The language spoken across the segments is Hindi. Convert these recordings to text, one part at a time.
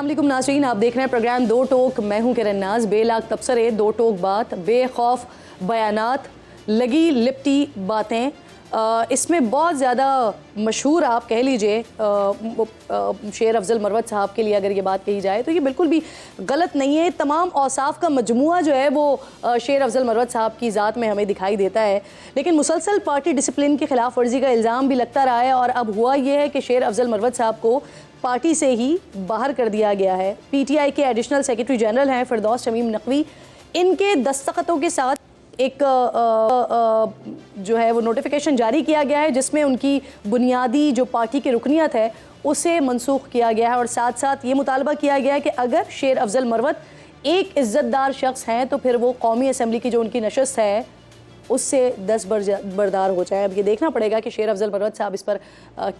अस्सलाम वालेकुम नाज़रीन, आप देख रहे हैं प्रोग्राम दो टोक। मैं हूं किरण नाज। बेलाग तबसरे, दो टोक बात, बेखौफ बयानात, लगी लिपटी बातें। इसमें बहुत ज़्यादा मशहूर आप कह लीजिए शेर अफजल मरवत साहब के लिए अगर ये बात कही जाए तो ये बिल्कुल भी गलत नहीं है। तमाम औसाफ का मजमुआ जो है वो शेर अफजल मरवत साहब की ज़ात में हमें दिखाई देता है, लेकिन मुसलसल पार्टी डिसिप्लिन की खिलाफ वर्जी का इल्ज़ाम भी लगता रहा है। और अब हुआ ये है कि शेर अफजल मरवत साहब को पार्टी से ही बाहर कर दिया गया है। PTI के एडिशनल सेक्रेटरी जनरल हैं फिरदौस शमीम नकवी, इनके दस्तखतों के साथ एक जो है वो नोटिफिकेशन जारी किया गया है जिसमें उनकी बुनियादी जो पार्टी की रुकनियत है उसे मनसूख किया गया है। और साथ साथ ये मुतालबा किया गया है कि अगर शेर अफजल मरवत एक इज़्ज़तदार शख्स हैं तो फिर वो कौमी असम्बली की जो उनकी नशस्त है उससे दस्तबरदार हो जाए। अब ये देखना पड़ेगा कि शेर अफजल मरवत साहब इस पर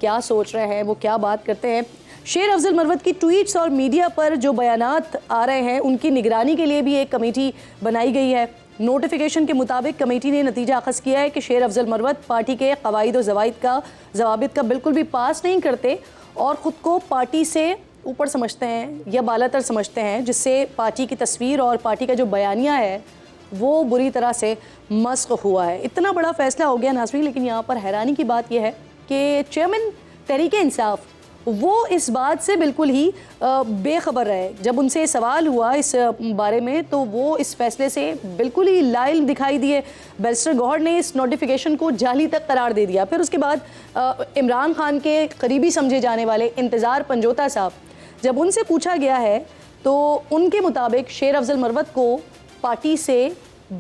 क्या सोच रहे हैं, वो क्या बात करते हैं। शेर अफजल मरवत की ट्वीट्स और मीडिया पर जो बयानात आ रहे हैं उनकी निगरानी के लिए भी एक कमेटी बनाई गई है। नोटिफिकेशन के मुताबिक कमेटी ने नतीजा अखज़ किया है कि शेर अफजल मरवत पार्टी के कवायद और ज़वाबित का बिल्कुल भी पास नहीं करते और ख़ुद को पार्टी से ऊपर समझते हैं या बालातर समझते हैं, जिससे पार्टी की तस्वीर और पार्टी का जो बयानिया है वो बुरी तरह से मस्ख़ हुआ है। इतना बड़ा फैसला हो गया नाज़रीन, लेकिन यहाँ पर हैरानी की बात यह है कि चेयरमैन तहरीक इंसाफ वो इस बात से बिल्कुल ही बेखबर रहे। जब उनसे सवाल हुआ इस बारे में तो वो इस फैसले से बिल्कुल ही लाइल दिखाई दिए। बैरिस्टर गौहर ने इस नोटिफिकेशन को जाली तक करार दे दिया। फिर उसके बाद इमरान खान के करीबी समझे जाने वाले इंतज़ार पंजोता साहब, जब उनसे पूछा गया है तो उनके मुताबिक शेर अफजल मरवत को पार्टी से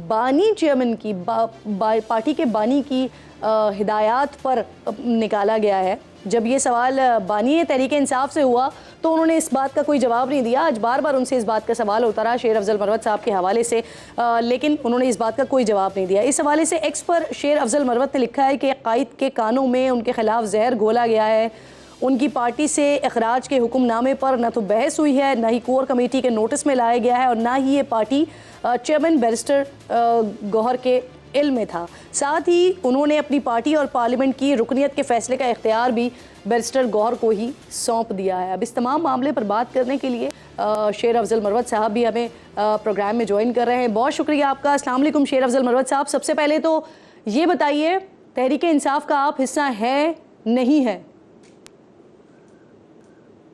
बानी चेयरमैन की पार्टी के बानी की हिदायत पर निकाला गया है। जब ये सवाल बानी तहरीक इंसाफ से हुआ तो उन्होंने इस बात का कोई जवाब नहीं दिया। आज बार बार उनसे इस बात का सवाल होता रहा शेर अफजल मरवत साहब के हवाले से, लेकिन उन्होंने इस बात का कोई जवाब नहीं दिया। इस हवाले से एक्स पर शेर अफजल मरवत ने लिखा है कि कायद के कानों में उनके खिलाफ जहर घोला गया है। उनकी पार्टी से अखराज के हुक्मनामे पर न तो बहस हुई है, न ही कोर कमेटी के नोटिस में लाया गया है और न ही ये पार्टी चेयरमैन बैरिस्टर गौहर के इल्म में था। साथ ही उन्होंने अपनी पार्टी और पार्लियामेंट की रुकनियत के फैसले का इख्तियार भी बैरिस्टर गौहर को ही सौंप दिया है। अब इस तमाम मामले पर बात करने के लिए शेर अफजल मरवत साहब भी हमें प्रोग्राम में ज्वाइन कर रहे हैं। बहुत शुक्रिया आपका। अस्सलाम वालेकुम शेर अफजल मरवत साहब, सबसे पहले तो ये बताइए तहरीक इंसाफ का आप हिस्सा है नहीं है?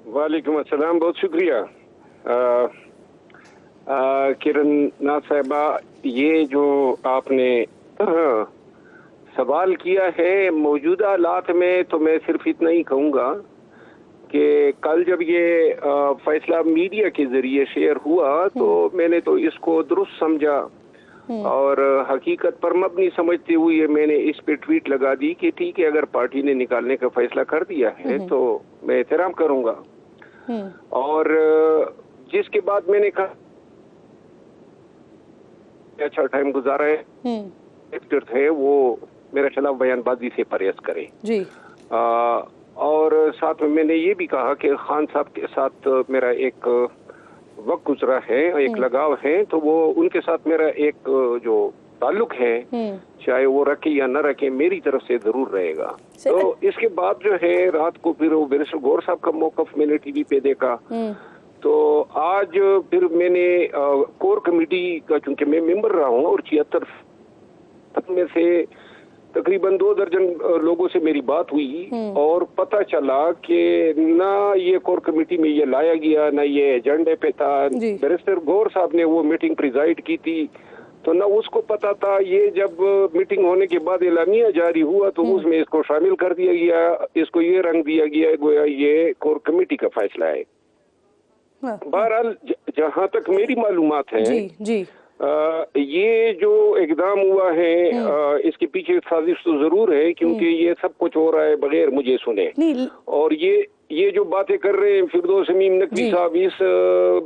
वालेकुम अस्सलाम, बहुत शुक्रिया किरण नाज साहिबा। ये जो आपने सवाल किया है मौजूदा हालात में, तो मैं सिर्फ इतना ही कहूँगा कि कल जब ये फैसला मीडिया के जरिए शेयर हुआ तो मैंने तो इसको दुरुस्त समझा और हकीकत पर मबनी समझते हुए मैंने इस पे ट्वीट लगा दी कि ठीक है, अगर पार्टी ने निकालने का फैसला कर दिया है तो मैं एहतराम करूँगा। और जिसके बाद मैंने कहा अच्छा टाइम गुजारा है, एक्टर थे वो मेरे खिलाफ बयानबाजी से परहेज करें जी। और साथ में मैंने ये भी कहा कि खान साहब के साथ मेरा एक वक्त गुजरा है, एक लगाव है, तो वो उनके साथ मेरा एक जो ताल्लुक है चाहे वो रखे या न रखे मेरी तरफ से जरूर रहेगा। तो इसके बाद जो है रात को फिर वो बैरिस्टर गौहर साहब का मौकफ मैंने टीवी पे देखा। तो आज फिर मैंने कोर कमेटी का, चूंकि मैं मेंबर रहा हूँ और 76 में से तकरीबन 2 दर्जन लोगों से मेरी बात हुई और पता चला कि ना ये कोर कमेटी में ये लाया गया, ना ये एजेंडे पे था। बैरिस्टर गौहर साहब ने वो मीटिंग प्रिजाइड की थी तो ना उसको पता था। ये जब मीटिंग होने के बाद एलानिया जारी हुआ तो उसमें इसको शामिल कर दिया गया, इसको ये रंग दिया गया गोया ये कोर कमेटी का फैसला है। बहरहाल जहाँ तक मेरी मालूमात है जी। ये जो इकदाम हुआ है इसके पीछे साजिश तो जरूर है, क्योंकि ये सब कुछ हो रहा है बगैर मुझे सुने। और ये जो बातें कर रहे हैं फिरदौस शमीम नकवी साहब, इस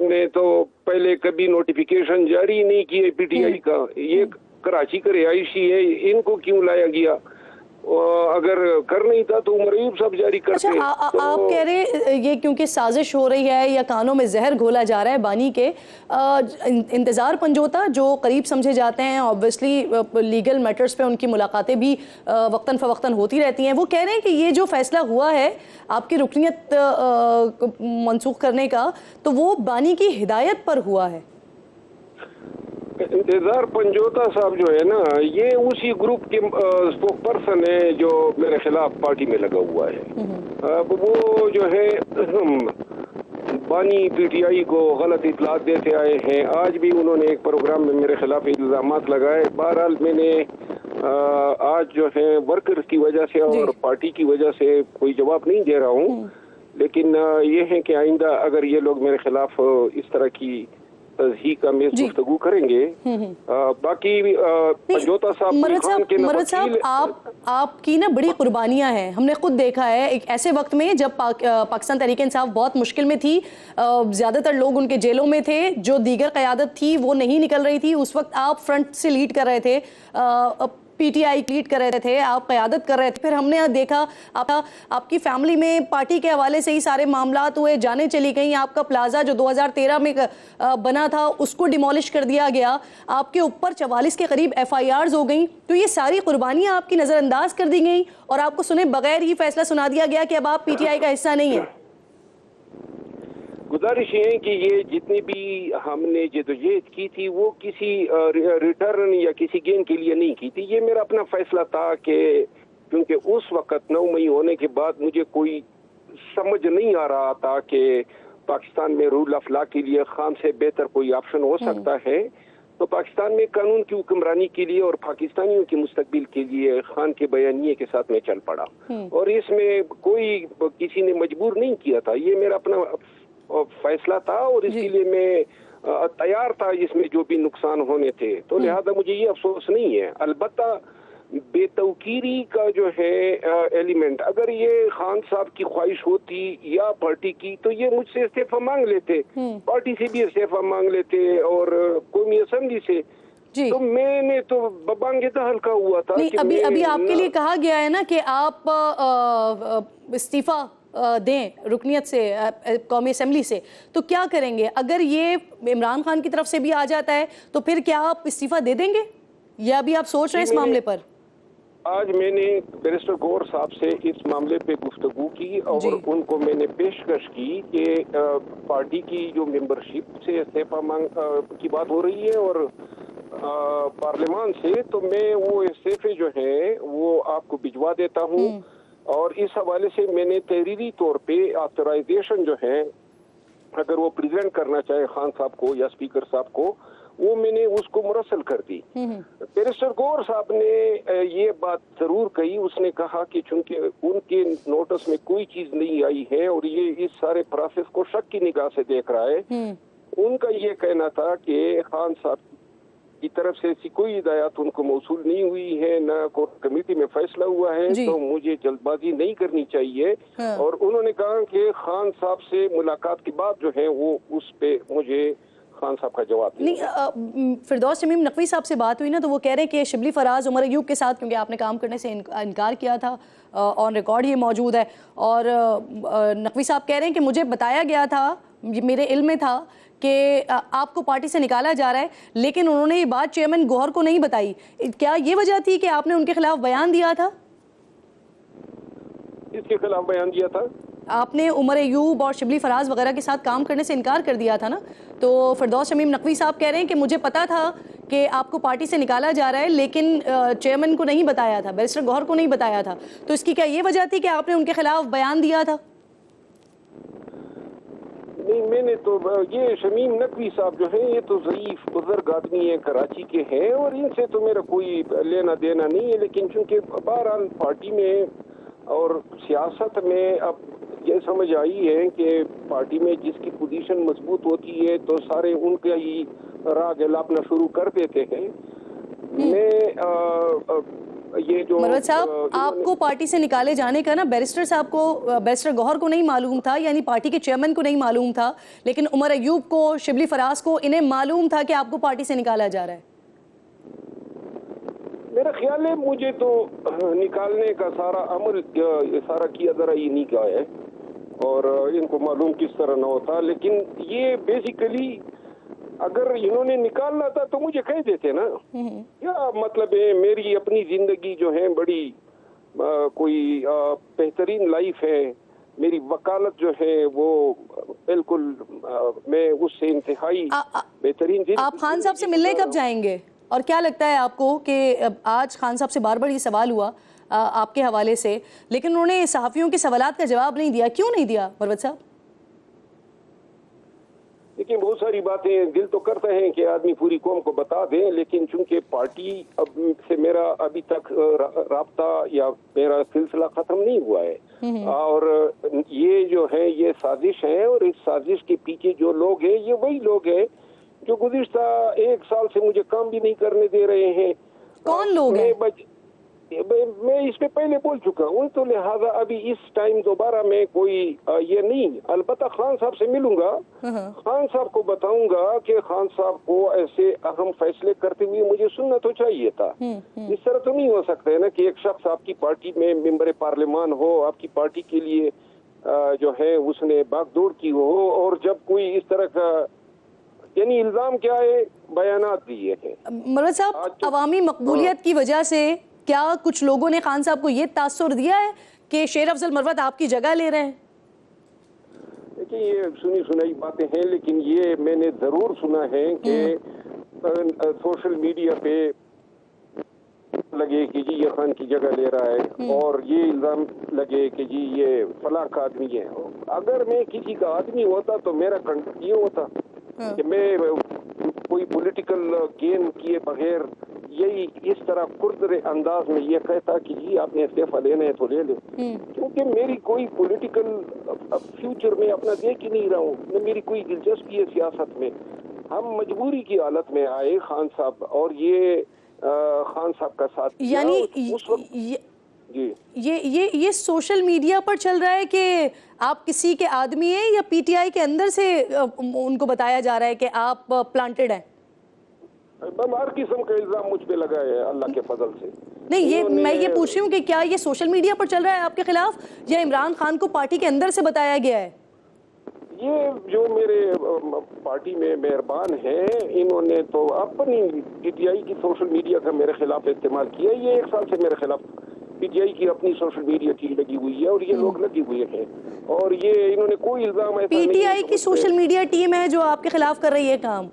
ने तो पहले कभी नोटिफिकेशन जारी नहीं किए PTI का। ये कराची का रिहायशी है, इनको क्यों लाया गया? अगर कर नहीं था तो उमर अयूब साहब जारी करते। अच्छा, आप कह रहे ये क्योंकि साजिश हो रही है या कानों में जहर घोला जा रहा है बानी के, इंतज़ार पंजोता जो करीब समझे जाते हैं, ऑब्वियसली लीगल मैटर्स पे उनकी मुलाकातें भी वक्तन फ़वक्तन होती रहती हैं, वो कह रहे हैं कि ये जो फैसला हुआ है आपकी रुकनियत मनसूख करने का, तो वो बानी की हिदायत पर हुआ है। इंतजार पंजोता साहब जो है ना, ये उसी ग्रुप के स्पोक पर्सन है जो मेरे खिलाफ पार्टी में लगा हुआ है। अब वो जो है बानी पीटीआई को गलत इतलात देते आए हैं। आज भी उन्होंने एक प्रोग्राम में मेरे खिलाफ इल्जामात लगाए। बहरहाल मैंने आज जो है वर्कर्स की वजह से और पार्टी की वजह से कोई जवाब नहीं दे रहा हूँ, लेकिन ये है कि आइंदा अगर ये लोग मेरे खिलाफ इस तरह की तज़हीक का में गुफ्तगू करेंगे। बाकी पंजोता साहब, मरद साहब, आपकी ना बड़ी कुर्बानियां हैं, हमने खुद देखा है एक ऐसे वक्त में जब पाकिस्तान तहरीक इंसाफ बहुत मुश्किल में थी, ज़्यादातर लोग उनके जेलों में थे, जो दीगर क़यादत थी वो नहीं निकल रही थी, उस वक्त आप फ्रंट से लीड कर रहे थे, पीटीआई लीड कर रहे थे, आप क़यादत कर रहे थे। फिर हमने देखा आपकी फैमिली में पार्टी के हवाले से ही सारे मामलात हुए, जाने चली गई, आपका प्लाजा जो 2013 में बना था उसको डिमोलिश कर दिया गया, आपके ऊपर 44 के करीब FIRs हो गई। तो ये सारी कुर्बानियां आपकी नज़रअंदाज कर दी गई और आपको सुने बगैर ही फैसला सुना दिया गया कि अब आप पीटीआई का हिस्सा नहीं है। गुजारिश है कि ये जितनी भी हमने जदोजहद की थी वो किसी रिटर्न या किसी गेन के लिए नहीं की थी। ये मेरा अपना फैसला था कि क्योंकि उस वक्त 9 मई होने के बाद मुझे कोई समझ नहीं आ रहा था कि पाकिस्तान में रूल ऑफ लॉ के लिए खान से बेहतर कोई ऑप्शन हो सकता है। तो पाकिस्तान में कानून की हुक्मरानी के लिए और पाकिस्तानियों के मुस्तकबिल के लिए खान के बयानिए के साथ में चल पड़ा और इसमें कोई किसी ने मजबूर नहीं किया था। ये मेरा अपना फैसला था और इसके लिए मैं तैयार था इसमें जो भी नुकसान होने थे। तो लिहाजा मुझे ये अफसोस नहीं है। अलबत्ता बेतौकीरी का जो है एलिमेंट, अगर ये खान साहब की ख्वाहिश होती या पार्टी की तो ये मुझसे इस्तीफा मांग लेते, पार्टी से भी इस्तीफा मांग लेते और कौमी असम्बली से। तो मैंने तो बबांगेदा हल्का हुआ था। नहीं, अभी आपके लिए कहा गया है ना कि आप इस्तीफा दें रुकनियत से, कौमी असम्बली से, तो क्या करेंगे अगर ये इमरान खान की तरफ से भी आ जाता है? तो फिर क्या आप इस्तीफा दे देंगे या अभी आप सोच रहे हैं इस मामले पर? आज मैंने बैरिस्टर गौर साहब से इस मामले पे गुफ्तगू की और उनको मैंने पेशकश की कि पार्टी की जो मेंबरशिप से इस्तीफा मांग की बात हो रही है और पार्लियामान से, तो मैं वो इस्तीफे जो है वो आपको भिजवा देता हूँ। और इस हवाले से मैंने तहरीरी तौर पे ऑथराइजेशन जो है अगर वो प्रेजेंट करना चाहे खान साहब को या स्पीकर साहब को, वो मैंने उसको मुरसल कर दी। बैरिस्टर गौर साहब ने ये बात जरूर कही, उसने कहा कि चूंकि उनके नोटिस में कोई चीज नहीं आई है और ये इस सारे प्रोसेस को शक की निगाह से देख रहा है, उनका ये कहना था कि खान साहब की तरफ से ऐसी कोई हिदायत उनको मौसूल नहीं हुई है, न कोर्ट कमेटी में फैसला हुआ है, तो मुझे जल्दबाजी नहीं करनी चाहिए। और उन्होंने कहा कि खान साहब से मुलाकात के बाद जो है वो उस पे मुझे खान साहब का जवाब नहीं। फिरदौस शमीम नकवी साहब से बात हुई ना, तो वो कह रहे हैं कि शिबली फराज उमर अयूब के साथ क्योंकि आपने काम करने से इनकार किया था, ऑन रिकॉर्ड ये मौजूद है, और नकवी साहब कह रहे हैं कि मुझे बताया गया था, मेरे इल्म में था कि आपको पार्टी से निकाला जा रहा है, लेकिन उन्होंने ये बात चेयरमैन गौहर को नहीं बताई। क्या ये वजह थी कि आपने उनके खिलाफ बयान दिया था? इसके खिलाफ बयान दिया था? आपने उमर अयूब और शिबली फराज वगैरह के साथ काम करने से इनकार कर दिया था ना। तो फिरदौस शमीम नकवी साहब कह रहे हैं कि मुझे पता था कि आपको पार्टी से निकाला जा रहा है, लेकिन चेयरमैन को नहीं बताया था, बैरिस्टर गौहर को नहीं बताया था। तो इसकी क्या ये वजह थी कि आपने उनके खिलाफ बयान दिया था? नहीं, मैंने तो ये शमीम नकवी साहब जो है ये तो ज़ईफ बुजुर्ग आदमी है, कराची के हैं और इनसे तो मेरा कोई लेना देना नहीं है। लेकिन चूंकि बहरहाल पार्टी में और सियासत में अब ये समझ आई है कि पार्टी में जिसकी पोजीशन मजबूत होती है तो सारे उनका ही राह गिलापना शुरू कर देते हैं। मैं ये जो मरवत साहब, आपको पार्टी से निकाले जाने का ना बैरिस्टर साहब को, बैरिस्टर गौहर को नहीं मालूम था, यानी पार्टी के चेयरमैन को नहीं मालूम था, लेकिन उमर अयूब को, शिबली फराज को, इन्हें मालूम था कि आपको पार्टी से निकाला जा रहा है। मेरा ख्याल है मुझे तो निकालने का सारा अमल ये सारा किया जरा इन्हीं का है और इनको मालूम किस तरह ना होता, लेकिन ये बेसिकली अगर इन्होंने निकालना था तो मुझे कह देते ना। क्या मतलब है, मेरी अपनी जिंदगी जो है बड़ी कोई बेहतरीन लाइफ है, मेरी वकालत जो है वो बिल्कुल मैं उससे इंतहाई बेहतरीन। आप खान साहब से मिलने कब जाएंगे और क्या लगता है आपको कि आज खान साहब से बार बार ये सवाल हुआ आपके हवाले से, लेकिन उन्होंने सहाफ़ियों के सवालात का जवाब नहीं दिया, क्यों नहीं दिया मरवत साहब? लेकिन बहुत सारी बातें दिल तो करते हैं कि आदमी पूरी कौम को बता दें, लेकिन चूंकि पार्टी अब से मेरा अभी तक राब्ता या मेरा सिलसिला खत्म नहीं हुआ है और ये जो है ये साजिश है और इस साजिश के पीछे जो लोग हैं ये वही लोग हैं जो गुज़िश्ता 1 साल से मुझे काम भी नहीं करने दे रहे हैं। कौन लोग हैं? मैं इस पे पहले बोल चुका हूँ, तो लिहाजा अभी इस टाइम दोबारा मैं कोई ये नहीं, अलबत्ता खान साहब से मिलूंगा, खान साहब को बताऊंगा कि खान साहब को ऐसे अहम फैसले करते हुए मुझे सुनना तो चाहिए था। इस तरह तो नहीं हो सकता है ना कि एक शख्स आपकी पार्टी में मेंबर पार्लियामान हो, आपकी पार्टी के लिए जो है उसने भागदौड़ की हो और जब कोई इस तरह का यानी इल्जाम क्या है बयानात दिए हैं। मरवत साहब, अवामी मकबूलियत की वजह से क्या कुछ लोगों ने खान साहब को ये तासुर दिया है कि शेर अफजल मरवत आपकी जगह ले रहे हैं? देखिए ये सुनी सुनाई बातें हैं, लेकिन ये मैंने जरूर सुना है कि सोशल मीडिया पे लगे कि जी ये खान की जगह ले रहा है और ये इल्जाम लगे कि जी ये फलां का आदमी है। अगर मैं किसी का आदमी होता तो मेरा कंटेंट ये होता कि मैं कोई पॉलिटिकल गेम किए बगैर यही इस तरह खुरदरे अंदाज में ये कहता कि जी आपने इस्तीफा लेना है तो ले लो, क्योंकि मेरी कोई पॉलिटिकल फ्यूचर में अपना देख ही नहीं रहा हूँ, न मेरी कोई दिलचस्पी है सियासत में। हम मजबूरी की हालत में आए खान साहब और ये खान साहब का साथ, यानी उस वक्त जी ये सोशल मीडिया पर चल रहा है कि आप किसी के आदमी हैं या पीटीआई के अंदर से उनको बताया जा रहा है कि आप प्लांटेड हैं? हर किस्म का इल्जाम मुझ पे लगा है अल्लाह के फजल से। नहीं, ये मैं ये पूछ रही हूँ कि क्या ये सोशल मीडिया पर चल रहा है आपके खिलाफ या इमरान खान को पार्टी के अंदर से बताया गया है? ये जो मेरे पार्टी में मेहरबान हैं इन्होंने तो अपनी पीटीआई की सोशल मीडिया का मेरे खिलाफ इस्तेमाल किया। ये 1 साल से मेरे खिलाफ पीटीआई की अपनी सोशल मीडिया टीम लगी हुई है और ये लोग लगे हुए हैं और ये इन्होंने कोई इल्जाम ऐसा पीटीआई की सोशल मीडिया टीम है जो आपके खिलाफ कर रही है काम?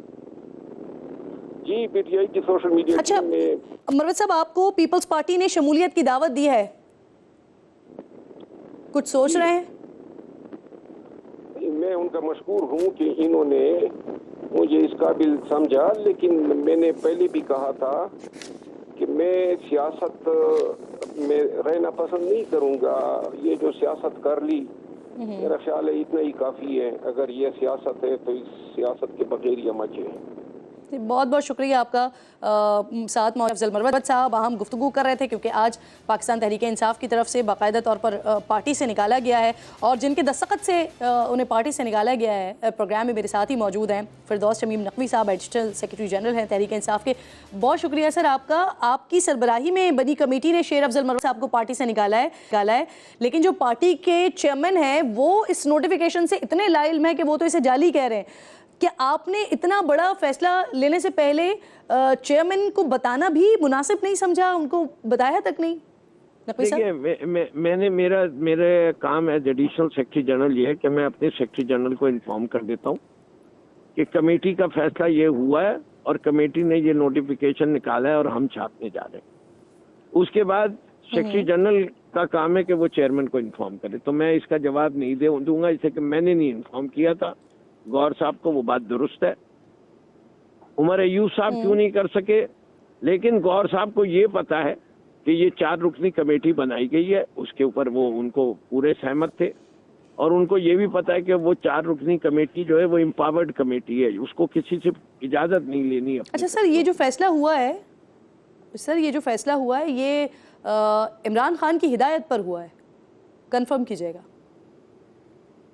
जी पीटीआई की सोशल मीडिया अच्छा, टीम में। मरवत साहब, आपको पीपल्स पार्टी ने शमूलियत की दावत दी है, कुछ सोच रहे हैं? मैं उनका मशकूर हूँ कि इन्होंने मुझे इस काबिल समझा, लेकिन मैंने पहले भी कहा था कि मैं सियासत में रहना पसंद नहीं करूँगा। ये जो सियासत कर ली मेरा ख्याल है इतना ही काफ़ी है। अगर ये सियासत है तो इस सियासत के बगैर ये मजे हैं। बहुत बहुत शुक्रिया आपका साथ मौलाना अफजल मरवत साहब। हम गुफ्तगू कर रहे थे क्योंकि आज पाकिस्तान तहरीक इंसाफ की तरफ से बाकायदा तौर पर पार्टी से निकाला गया है और जिनके दस्तखत से उन्हें पार्टी से निकाला गया है। प्रोग्राम में मेरे साथ ही मौजूद हैं फिरदौस शमीम नकवी साहब, एडिशनल सेक्रेटरी जनरल हैं तहरीक इंसाफ के। बहुत शुक्रिया सर आपका। आपकी सरबराही में बनी कमेटी ने शेर अफजल मरवत साहब को पार्टी से निकाला है, लेकिन जो पार्टी के चेयरमैन हैं वो इस नोटिफिकेशन से इतने लाइल्म है कि वो तो इसे जाली कह रहे हैं। क्या आपने इतना बड़ा फैसला लेने से पहले चेयरमैन को बताना भी मुनासिब नहीं समझा, उनको बताया तक नहीं? देखिए मैंने मेरे काम एज एडिशनल सेक्रेटरी जनरल ये है कि मैं अपने सेक्रेटरी जनरल को इन्फॉर्म कर देता हूँ कि कमेटी का फैसला ये हुआ है और कमेटी ने ये नोटिफिकेशन निकाला है और हम छापने जा रहे हैं। उसके बाद सेक्रेटरी जनरल का काम है कि वो चेयरमैन को इन्फॉर्म करे, तो मैं इसका जवाब नहीं दूंगा इससे कि मैंने नहीं इन्फॉर्म किया था। गौर साहब को वो बात दुरुस्त है, उमर अयूब साहब क्यों नहीं कर सके, लेकिन गौर साहब को ये पता है कि ये 4 रुकनी कमेटी बनाई गई है, उसके ऊपर वो उनको पूरे सहमत थे और उनको ये भी पता है कि वो 4 रुकनी कमेटी जो है वो एम्पावर्ड कमेटी है, उसको किसी से इजाजत नहीं लेनी है। अच्छा सर, ये जो फैसला हुआ है ये इमरान खान की हिदायत पर हुआ है, कंफर्म कीजिएगा।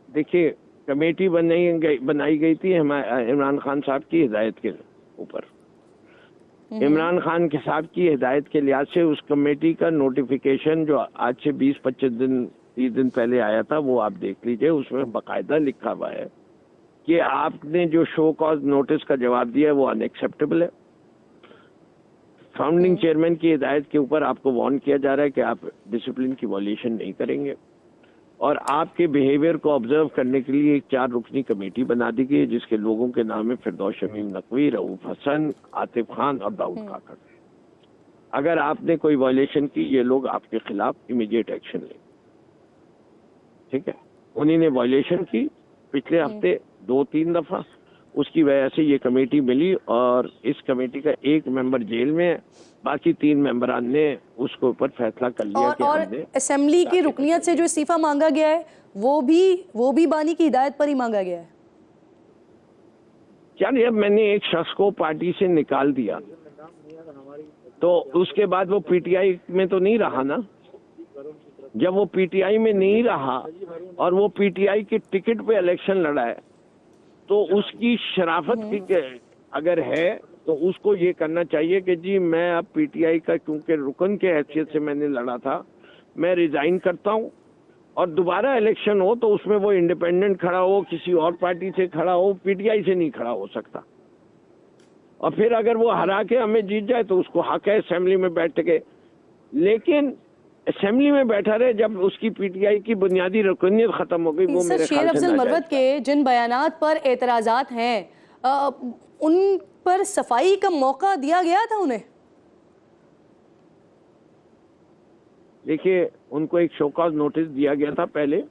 देखिए कमेटी बनाई गई थी इमरान खान साहब की हिदायत के ऊपर। इमरान खान के साहब की हिदायत के लिहाज से उस कमेटी का नोटिफिकेशन जो आज से 20-25 दिन पहले आया था वो आप देख लीजिए, उसमें बाकायदा लिखा हुआ है कि आपने जो शो कॉज नोटिस का जवाब दिया है वो अनएक्सेप्टेबल है। फाउंडिंग चेयरमैन की हिदायत के ऊपर आपको वार्न किया जा रहा है कि आप डिसिप्लिन की वॉल्यूशन नहीं करेंगे, और आपके बिहेवियर को ऑब्जर्व करने के लिए एक 4 रुकनी कमेटी बना दी गई है जिसके लोगों के नाम है फिरदौस शमीम नकवी, रऊफ हसन, आतिफ खान और दाऊद काकड़। अगर आपने कोई वॉयलेशन की, ये लोग आपके खिलाफ इमीडिएट एक्शन लेंगे। ठीक है, उन्हीं ने वॉयलेशन की पिछले हफ्ते 2-3 दफा, उसकी वजह से ये कमेटी मिली और इस कमेटी का एक मेंबर जेल में है, बाकी 3 मेंबरान ने उसके ऊपर फैसला कर लिया कि और असेंबली की रुकनियत से जो इस्तीफा मांगा गया है वो भी बानी की हिदायत पर ही मांगा गया है। क्या जब मैंने एक शख्स को पार्टी से निकाल दिया तो उसके बाद वो पीटीआई में तो नहीं रहा ना। जब वो पीटीआई में नहीं रहा और वो पीटीआई के टिकट पे इलेक्शन लड़ा है तो उसकी शराफत की अगर है तो उसको ये करना चाहिए कि जी मैं अब पीटीआई का क्योंकि रुकन के हैसियत से मैंने लड़ा था, मैं रिजाइन करता हूँ और दोबारा इलेक्शन हो तो उसमें वो इंडिपेंडेंट खड़ा हो, किसी और पार्टी से खड़ा हो, पीटीआई से नहीं खड़ा हो सकता। और फिर अगर वो हरा के हमें जीत जाए तो उसको हक है असेंबली में बैठ के, लेकिन असेंबली में बैठा रहे जब उसकी पीटीआई की बुनियादी रुकनियत खत्म हो गई। वो मेरे शेर अफजल मरवत के जिन बयानात पर एतराजात हैं उन पर सफाई का मौका दिया गया था उन्हें? देखिए, उनको एक शोकॉज नोटिस दिया गया था पहले,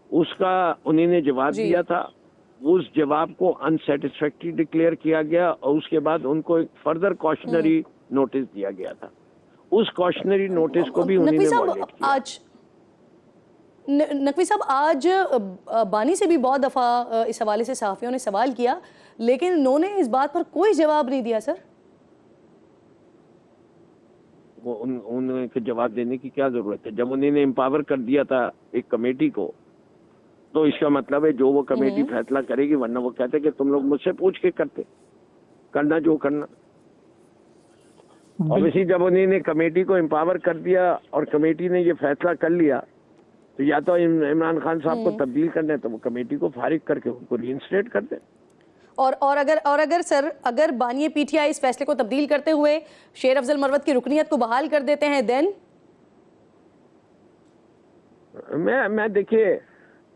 उसका उन्हीं ने जवाब दिया था, उस जवाब को अनसेटिस्फैक्टरी डिक्लेयर किया गया और उसके बाद उनको एक फर्दर कॉशनरी नोटिस दिया गया था। उस कॉशनरी नोटिस को भी उन्हीं ने वायलेट किया। आज नकवी साहब, आज बानी से भी बहुत दफ़ा इस हवाले से सहाफ़ियों ने सवाल किया लेकिन उन्होंने इस बात पर कोई जवाब नहीं दिया। सर, वो उनके जवाब देने की क्या जरूरत है? जब उन्होंने एम्पावर कर दिया था एक कमेटी को तो इसका मतलब है जो वो कमेटी फैसला करेगी, वरना वो कहते कि तुम लोग मुझसे पूछ के करना जो करना। ऑब्वियसली जब उन्होंने कमेटी को एम्पावर कर दिया और कमेटी ने ये फैसला कर लिया तो या तो इमरान खान साहब को तब्दील करना है तो वो कमेटी को फारिग करके उनको रीइंस्टेट कर दे। और अगर सर, अगर बानी पीटीआई इस फैसले को तब्दील करते हुए शेर अफजल मरवत की रुकनियत को बहाल कर देते हैं देन? मैं देखिए,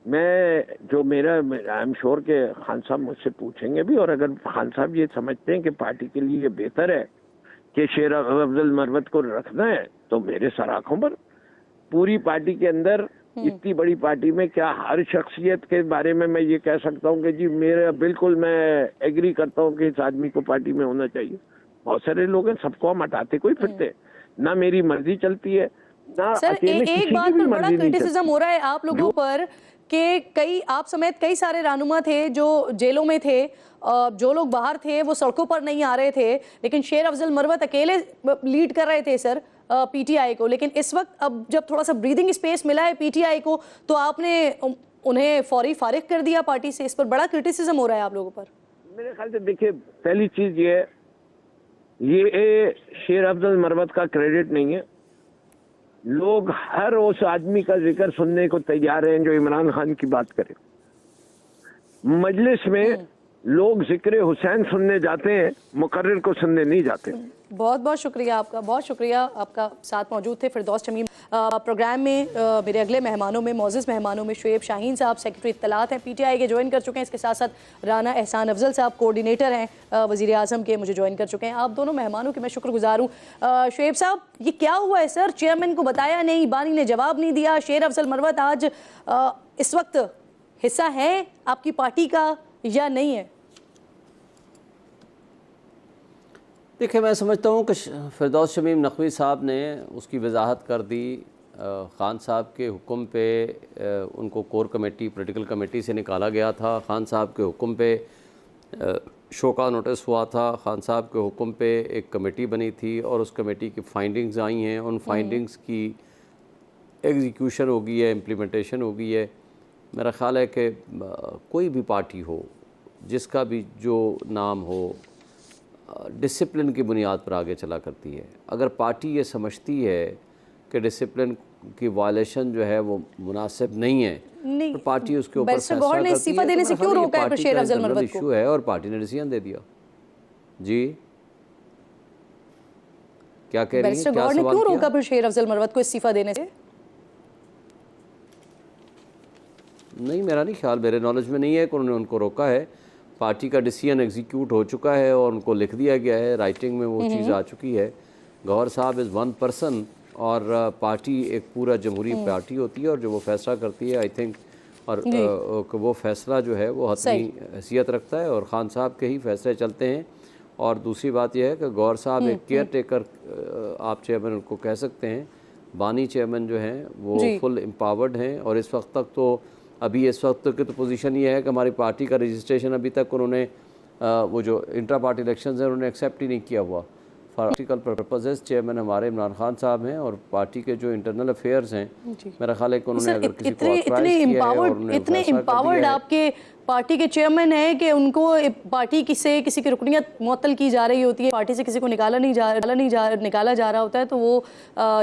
मैं जो मेरा आई एम श्योर के खान साहब मुझसे पूछेंगे भी, और अगर खान साहब ये समझते हैं कि पार्टी के लिए बेहतर है कि शेर अफजल मरवत को रखना है तो मेरे सर आंखों पर पूरी पार्टी के अंदर, इतनी बड़ी पार्टी में क्या हर शख्सियत के बारे में मैं ये कह सकता हूँ कि जी मेरा बिल्कुल मैं एग्री करता हूँ कि इस आदमी को पार्टी में होना चाहिए? बहुत सारे लोग हैं, सबको हम हटाते कोई फिरते ना, मेरी मर्जी चलती है ना। सर, एक बात पर बड़ा क्रिटिसिज्म हो रहा है आप लोगों पर कि कई, आप समेत कई सारे रहनुमा थे जो जेलों में थे, जो लोग बाहर थे वो सड़कों पर नहीं आ रहे थे, लेकिन शेर अफजल मरवत अकेले लीड कर रहे थे सर पीटीआई को। लेकिन इस वक्त अब जब थोड़ा सा ब्रीदिंग स्पेस मिला है पीटीआई को तो आपने उन्हें फौरी फारिग कर दिया पार्टी से। इस पर बड़ा क्रिटिसिज्म हो रहा है आप लोगों पर। मेरे ख्याल से देखिए, पहली चीज ये शेर अफजल मरवत का क्रेडिट नहीं है। लोग हर उस आदमी का जिक्र सुनने को तैयार हैं जो इमरान खान की बात करे। मजलिस में लोग जिक्र हुसैन सुनने जाते हैं, मुकर्रिर को सुनने नहीं जाते। बहुत बहुत शुक्रिया आपका, बहुत शुक्रिया आपका साथ मौजूद थे फिरदौस शमीम। प्रोग्राम में मेरे अगले मेहमानों में, मोअज़्ज़ज़ मेहमानों में शुएब शाहीन साहब सेक्रेटरी इत्तलात हैं पीटीआई के, ज्वाइन कर चुके हैं। इसके साथ साथ राना एहसान अफजल साहब कोऑर्डिनेटर हैं वज़ीर आज़म के, मुझे ज्वाइन कर चुके हैं। आप दोनों मेहमानों के मैं शुक्रगुजार हूँ। शुएब साहब, ये क्या हुआ है सर? चेयरमैन को बताया नहीं, बानी ने जवाब नहीं दिया, शेर अफजल मरवत आज इस वक्त हिस्सा है आपकी पार्टी का या नहीं है? देखिए, मैं समझता हूँ कि फिरदौस शमीम नकवी साहब ने उसकी वजाहत कर दी। ख़ान साहब के हुक्म पे उनको कोर कमेटी, पॉलिटिकल कमेटी से निकाला गया था। ख़ान साहब के हुक्म पे शोका नोटिस हुआ था। ख़ान साहब के हुक्म पे एक कमेटी बनी थी और उस कमेटी की फाइंडिंग्स आई हैं। उन फाइंडिंग्स की एग्जीक्यूशन हो गई है, इम्प्लीमेंटेशन हो गई है। मेरा ख़्याल है कि कोई भी पार्टी हो, जिसका भी जो नाम हो, डिसिप्लिन की बुनियाद पर आगे चला करती है। अगर पार्टी ये समझती है कि डिसिप्लिन की वायलेशन जो है वो मुनासिब नहीं है, तो पार्टी उसके ऊपर फैसला करती है। इस्तीफा देने से क्यों रोका है बशीर अफजल मरवत को? इशू है और पार्टी ने डिसीजन दे दिया। जी क्या कह रही हैं? क्या ने सवाल क्यों किया? रोका बशीर अफजल मरवत को इस्तीफा देने से? नहीं, मेरा नहीं ख्याल, मेरे नॉलेज में नहीं है कि उन्होंने उनको रोका है। पार्टी का डिसीजन एग्जीक्यूट हो चुका है और उनको लिख दिया गया है, राइटिंग में वो चीज़ आ चुकी है। गौहर साहब इज़ वन पर्सन और पार्टी एक पूरा जमहूरी पार्टी होती है और जो वो फैसला करती है आई थिंक, और वो फैसला जो है वो हतमी हैसियत रखता है और ख़ान साहब के ही फैसले चलते हैं। और दूसरी बात यह है कि गौहर साहब एक केयर टेकर, आप चेयरमैन उनको कह सकते हैं, बानी चेयरमैन जो हैं वो फुल एम्पावर्ड हैं। और इस वक्त तक तो अभी इस वक्त की तो पोजीशन ये है कि हमारी पार्टी का रजिस्ट्रेशन अभी तक उन्होंने वो जो इंट्रा पार्टी इलेक्शंस हैं उन्होंने एक्सेप्ट ही नहीं किया हुआ। प्रैक्टिकल पर्पसेस चेयरमैन हमारे इमरान खान साहब हैं और पार्टी के जो इंटरनल अफेयर्स हैं, मेरा ख्याल है कि उन्होंने अगर किसी को ऑथराइज किया है और उन्होंने इतने एम्पावर्ड आपके पार्टी के चेयरमैन हैं कि उनको पार्टी से किसी की रुकनियत मुअत्तल की जा रही होती है, पार्टी से किसी को निकाला जा रहा होता है, तो वो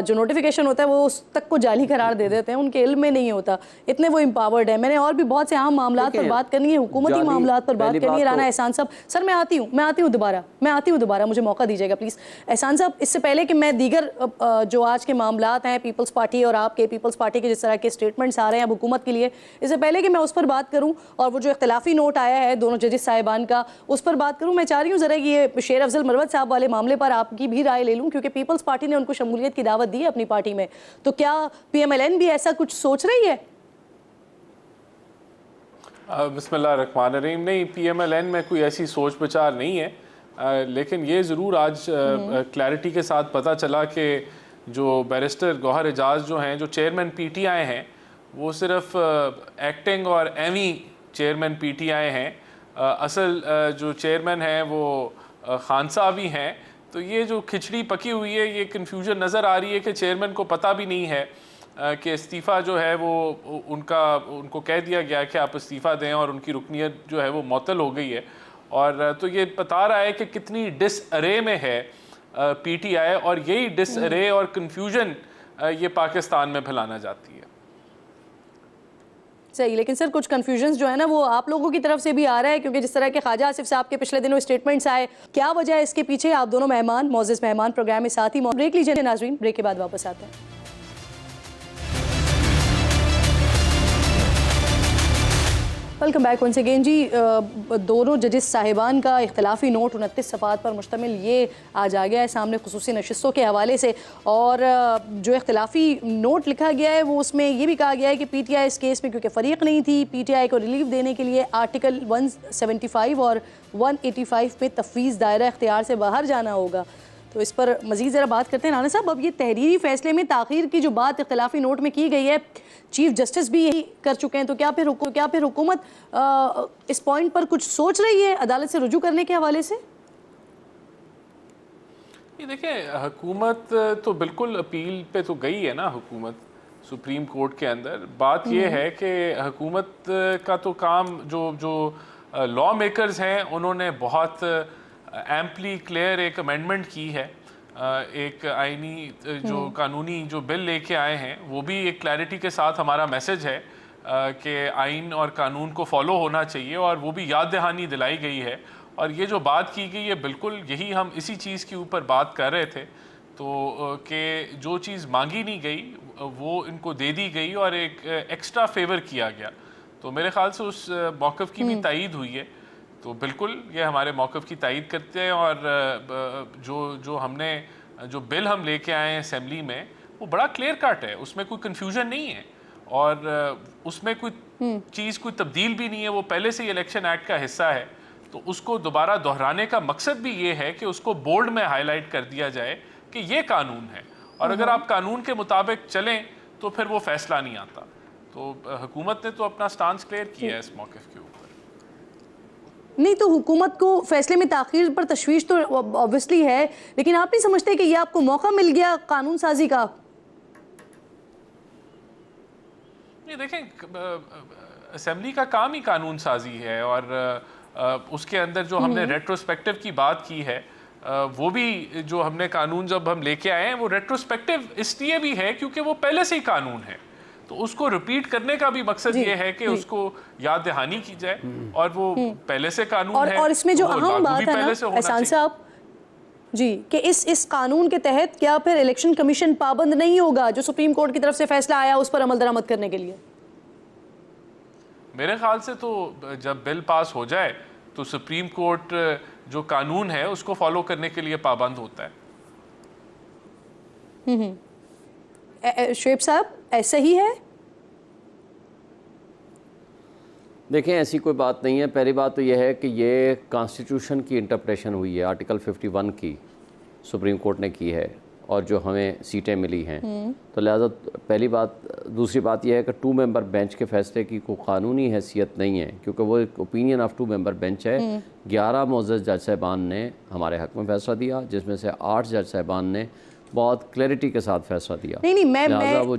जो नोटिफिकेशन होता है वो उस तक को जाली करार दे देते हैं, उनके इल्म में नहीं होता। इतने वो एम्पावर्ड है। मैंने और भी बहुत से अहम मामला पर बात करनी है, हुकूमती मामला पर बात करनी है। राना एहसान साहब, सर मैं आती हूँ दोबारा, मुझे मौका दीजिएगा प्लीज़। एहसान साहब, इससे पहले कि मैं दीगर जो आज के मामला हैं पीपल्स पार्टी और आपके पीपल्स पार्टी के जिस तरह के स्टेटमेंट्स आ रहे हैं अब हुकूमत के लिए, इससे पहले कि मैं उस पर बात करूँ और वो जो इख्तिलाफी नोट आया है दोनों जजेस साहिबान का उस पर बात करूं, मैं चाह रही हूं जरा ये बशीर अफजल मरवत साहब वाले मामले पर आपकी भी राय ले लूं, क्योंकि पीपल्स पार्टी ने उनको शमूलियत की दावत दी है अपनी पार्टी में, तो क्या पीएमएलएन भी ऐसा कुछ सोच रही है? बिस्मिल्लाहिर्रहमानिर्रहीम। नहीं, पीएमएलएन में कोई ऐसी सोच विचार नहीं है, लेकिन ये ज़रूर आज क्लैरिटी के साथ पता चला कि जो बैरिस्टर गौहर एजाज जो हैं, जो चेयरमैन पीटीआई हैं, वो सिर्फ एक्टिंग और एवी चेयरमैन पीटीआई हैं। असल जो चेयरमैन हैं वो खान साहब ही हैं। तो ये जो खिचड़ी पकी हुई है, ये कन्फ्यूजन नज़र आ रही है कि चेयरमैन को पता भी नहीं है कि इस्तीफ़ा जो है वो उनको कह दिया गया कि आप इस्तीफ़ा दें और उनकी रुकनियत जो है वो मुअत्तल हो गई है। और तो ये बता रहा है कि कितनी डिसअरे में है पीटीआई, और यही डिसअरे और कन्फ्यूजन ये पाकिस्तान में फैलाना चाहती है। सही, लेकिन सर कुछ कंफ्यूजन्स जो है ना वो आप लोगों की तरफ से भी आ रहा है, क्योंकि जिस तरह के ख्वाजा आसिफ साहब के पिछले दिनों स्टेटमेंट्स आए, क्या वजह है इसके पीछे? आप दोनों मेहमान, मौजूद मेहमान प्रोग्राम में साथ ही ब्रेक लीजिए नाजरीन, ब्रेक के बाद वापस आते हैं। वेलकम बैक वंस अगेन जी। दोनों जजेस साहिबान का इख्तिलाफी नोट 29 सफ़ात पर मुश्तमिल ये आज आ गया है सामने खुसूसी नशिस्तों के हवाले से, और जो इख्तिलाफी नोट लिखा गया है वो उसमें ये भी कहा गया है कि पीटीआई इस केस में क्योंकि फ़रीक नहीं थी, पीटीआई को रिलीफ देने के लिए आर्टिकल 175 और 185 में तफवीज़ दायरा इख्तियार से बाहर जाना होगा। तो इस पर मज़ीद ज़रा बात करते हैं राना साहब। अब ये तहरीरी फ़ैसले में ताख़ीर की जो बात इख्तिलाफी नोट में की गई है, चीफ जस्टिस भी यही कर चुके हैं, तो क्या फिर हुकूमत इस पॉइंट पर कुछ सोच रही है अदालत से रुजू करने के हवाले से? ये देखें, हुकूमत तो बिल्कुल अपील पे तो गई है ना हुकूमत सुप्रीम कोर्ट के अंदर। बात ये है कि हुकूमत का तो काम जो लॉ मेकर्स हैं उन्होंने बहुत एम्पली क्लियर एक अमेंडमेंट की है, एक आईनी जो कानूनी जो बिल लेके आए हैं, वो भी एक क्लैरिटी के साथ हमारा मैसेज है कि आइन और कानून को फॉलो होना चाहिए, और वो भी याद दहानी दिलाई गई है। और ये जो बात की गई है बिल्कुल यही हम इसी चीज़ के ऊपर बात कर रहे थे, तो कि जो चीज़ मांगी नहीं गई वो इनको दे दी गई और एक एक्स्ट्रा फेवर किया गया। तो मेरे ख्याल से उस मौक़िफ़ की भी तायीद हुई है। तो बिल्कुल ये हमारे मौक़िफ़ की तायीद करते हैं, और जो हमने जो बिल हम लेके आए हैं असेंबली में वो बड़ा क्लियर कट है, उसमें कोई कन्फ्यूजन नहीं है, और उसमें कोई चीज़ कोई तब्दील भी नहीं है। वो पहले से ही इलेक्शन एक्ट का हिस्सा है, तो उसको दोबारा दोहराने का मकसद भी ये है कि उसको बोर्ड में हाईलाइट कर दिया जाए कि ये कानून है, और अगर आप कानून के मुताबिक चलें तो फिर वो फैसला नहीं आता। तो हुकूमत ने तो अपना स्टांस क्लियर किया है इस मौक़िफ़ के ऊपर। नहीं, तो हुकूमत को फैसले में ताख़ीर पर तशवीश तो ऑब्वियसली है, लेकिन आप नहीं समझते कि ये आपको मौका मिल गया कानून साजी का? नहीं, देखें, असेंबली का काम ही कानून साजी है, उसके अंदर जो हमने रेट्रोस्पेक्टिव की बात की है, वो भी जो हमने कानून जब हम लेके आए हैं वो रेट्रोस्पेक्टिव इसलिए भी है क्योंकि वो पहले से ही कानून है, तो उसको रिपीट करने का भी मकसद ये है कि उसको याद दहानी की जाए और वो पहले से कानून है। और इसमें जो तो वो अहम लागू बात भी है पहले ना से होना एहसान चाहिए। साहब जी, कि इस कानून के तहत क्या फिर इलेक्शन कमीशन पाबंद नहीं होगा जो सुप्रीम कोर्ट की तरफ से फैसला आया उस पर अमल दरामद करने के लिए? मेरे ख्याल से तो जब बिल पास हो जाए तो सुप्रीम कोर्ट जो कानून है उसको फॉलो करने के लिए पाबंद होता है। शुएब साहब, ऐसा ही है? देखें, ऐसी कोई बात नहीं है। पहली बात तो यह है कि ये कॉन्स्टिट्यूशन की इंटरप्रेशन हुई है, आर्टिकल 51 की सुप्रीम कोर्ट ने की है और जो हमें सीटें मिली हैं, तो लिहाजा पहली बात। दूसरी बात यह है कि 2 मेंबर बेंच के फैसले की कोई कानूनी हैसियत नहीं है क्योंकि वो एक ओपिनियन ऑफ 2 मेंबर बेंच है। 11 मोअज़्ज़ज़ जज साहिबान ने हमारे हक़ में फैसला दिया, जिसमें से 8 जज साहिबान ने बहुत क्लैरिटी के साथ फैसला दिया। नहीं, मैं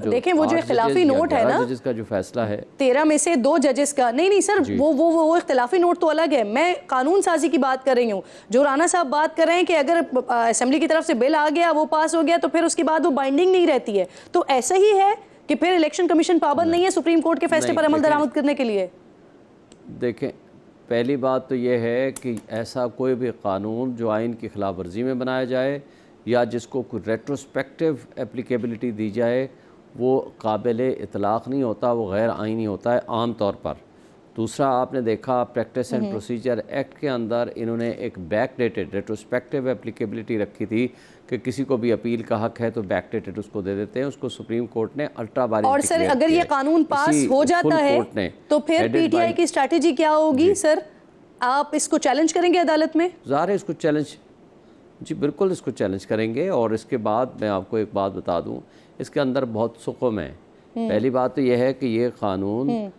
देखें वो जो इख्तिलाफी नोट है ना, जजेस का जो फैसला है 13 में से 2 जजेस का, नहीं सर, वो इख्तिलाफी नोट तो अलग है। मैं कानून साजी की बात कर रही हूँ। जो राना साहब बात कर रहे हैं कि अगर असेंबली की तरफ से बिल आ गया, वो पास हो गया, तो फिर उसके बाद वो बाइंडिंग नहीं रहती है। तो ऐसा ही है कि फिर इलेक्शन कमीशन पाबंद नहीं है सुप्रीम कोर्ट के फैसले पर अमल दरामद करने के लिए? देखें, पहली बात तो ये है कि ऐसा कोई भी कानून जो आइन की खिलाफ वर्जी में बनाया जाए या जिसको कोई रेट्रोस्पेक्टिव एप्लीकेबिलिटी दी जाए वो काबिल इतलाक़ नहीं होता, वो गैर आइनी होता है आम तौर पर। दूसरा, आपने देखा प्रैक्टिस एंड प्रोसीजर एक्ट के अंदर इन्होंने एक बैक डेटेड रेट्रोस्पेक्टिव एप्लीकेबिलिटी रखी थी कि किसी को भी अपील का हक है तो बैक डेटेड उसको दे देते हैं। उसको सुप्रीम कोर्ट ने अल्ट्रा वायलेंस और सर अगर ये कानून पास हो जाता है तो फिर पीटीआई की स्ट्रैटेजी क्या होगी? सर, आप इसको चैलेंज करेंगे अदालत में? ज़ाहिर है इसको चैलेंज, जी बिल्कुल इसको चैलेंज करेंगे। और इसके बाद मैं आपको एक बात बता दूं, इसके अंदर बहुत सुकून है। पहली बात तो यह है कि ये कानून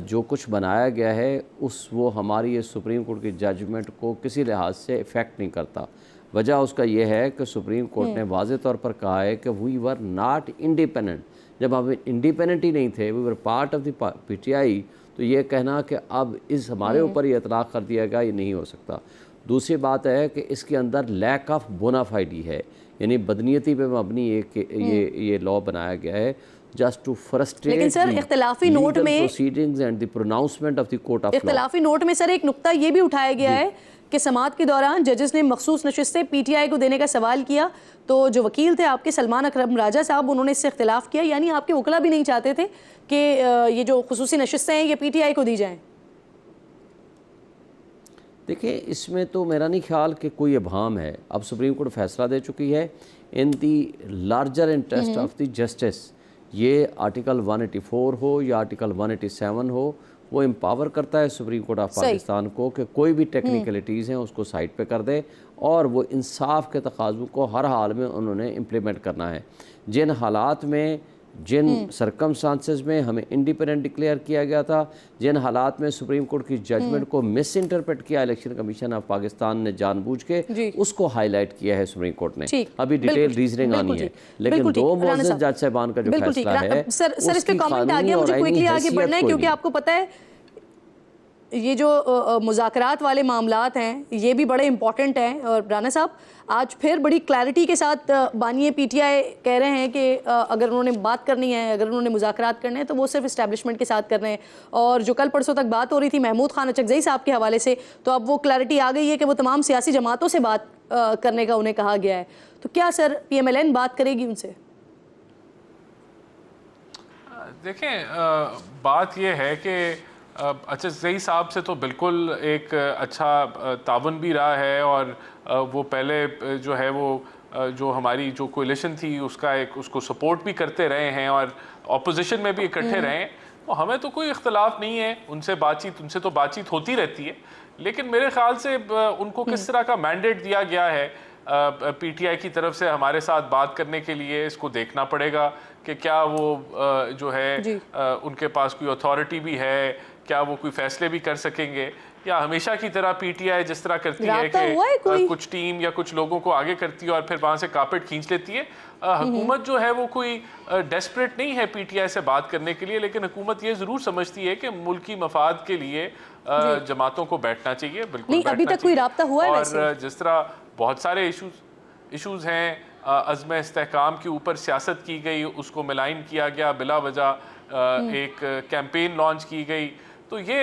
जो कुछ बनाया गया है वो हमारी ये सुप्रीम कोर्ट की जजमेंट को किसी लिहाज से इफ़ेक्ट नहीं करता। वजह उसका ये है कि सुप्रीम कोर्ट ने वाज़े तौर पर कहा है कि वी वर नॉट इंडिपेंडेंट। जब हम इंडिपेंडेंट ही नहीं थे, we were part of the PTI, तो ये कहना कि अब इस हमारे ऊपर ये इतलाक़ कर दिया गया, ये नहीं हो सकता। दूसरी बात है कि इसके अंदर लैक ऑफ बोनाफाइडी है, यानी बदनीयती पे मबनी ये लॉ बनाया गया है जस्ट टू फ्रस्ट्रेट। लेकिन सर इख्तिलाफी नोट में proceedings and the pronouncement of the court of law, इख्तिलाफी नोट में सर एक नुक्ता ये भी उठाया गया है कि समाअत के दौरान जजेस ने मखसूस नशिस्तें पीटीआई को देने का सवाल किया, तो जो वकील थे आपके सलमान अकरम राजा साहब, उन्होंने इससे इख्तिलाफ किया, यानी आपके वकला भी नहीं चाहते थे कि ये जो खुसूसी नशिस्तें हैं ये पीटीआई को दी जाएँ। देखिए, इसमें तो मेरा नहीं ख्याल कि कोई इबहम है। अब सुप्रीम कोर्ट फैसला दे चुकी है in the larger interest of the justice. ये आर्टिकल 184 हो या आर्टिकल 187 हो, वो एम्पावर करता है सुप्रीम कोर्ट ऑफ पाकिस्तान को कि कोई भी टेक्निकलिटीज़ हैं उसको साइड पे कर दे और वो इंसाफ के तकाज़ों को हर हाल में उन्होंने इम्प्लीमेंट करना है। जिन हालात में, जिन सरकमस्टांसेस में हमें इंडिपेंडेंट डिक्लेयर किया गया था, जिन हालात में सुप्रीम कोर्ट की जजमेंट को मिस इंटरप्रेट किया इलेक्शन कमीशन ऑफ पाकिस्तान ने जानबूझ के, उसको हाईलाइट किया है सुप्रीम कोर्ट ने। अभी डिटेल रीजनिंग आनी है, लेकिन 2 मुअज़्ज़ज़ जज साहिबान का जो फैसला है, सर इस पे कमेंट आ गया, मुझे क्विकली आगे बढ़ना है क्योंकि आपको पता है ये जो मुज़ाकरात वाले मामलात हैं ये भी बड़े इंपॉर्टेंट हैं। और राना साहब आज फिर बड़ी क्लैरिटी के साथ बानिए पीटीआई कह रहे हैं कि अगर उन्होंने बात करनी है, अगर उन्होंने मुज़ाकरात करने हैं तो वो सिर्फ इस्टेब्लिशमेंट के साथ कर रहे हैं। और जो कल परसों तक बात हो रही थी महमूद खान अचकज़ई साहब के हवाले से, तो अब वो क्लैरिटी आ गई है कि वो तमाम सियासी जमातों से बात करने का उन्हें कहा गया है। तो क्या सर PMLN बात करेगी उनसे? देखें, बात ये है कि अचकज़ई साहब से तो बिल्कुल एक अच्छा ताउन भी रहा है और वो पहले जो है वो जो हमारी जो कोलिशन थी उसको सपोर्ट भी करते रहे हैं और अपोजिशन में भी इकट्ठे रहे हैं। तो हमें तो कोई इख्तलाफ नहीं है उनसे तो बातचीत होती रहती है। लेकिन मेरे ख्याल से उनको किस तरह का मैंडेट दिया गया है पीटीआई की तरफ से हमारे साथ बात करने के लिए, इसको देखना पड़ेगा कि क्या वो जो है उनके पास कोई अथॉरिटी भी है, क्या वो कोई फैसले भी कर सकेंगे। या हमेशा की तरह पीटीआई जिस तरह करती है राब्ता हुआ है कि कोई? कुछ टीम या कुछ लोगों को आगे करती है और फिर वहां से कारपेट खींच लेती है? हुकूमत जो है वो कोई डेस्परेट नहीं है पीटीआई से बात करने के लिए, लेकिन हुकूमत ये जरूर समझती है कि मुल्की मफाद के लिए जमातों को बैठना चाहिए। बिल्कुल नहीं, अभी तक कोई राब्ता हुआ है वैसे? और जिस तरह बहुत सारे इशूज हैं, अज़्म इस्तेहकाम के ऊपर सियासत की गई, उसको मिलाइन किया गया, बिला वजह एक कैंपेन लॉन्च की गई। तो ये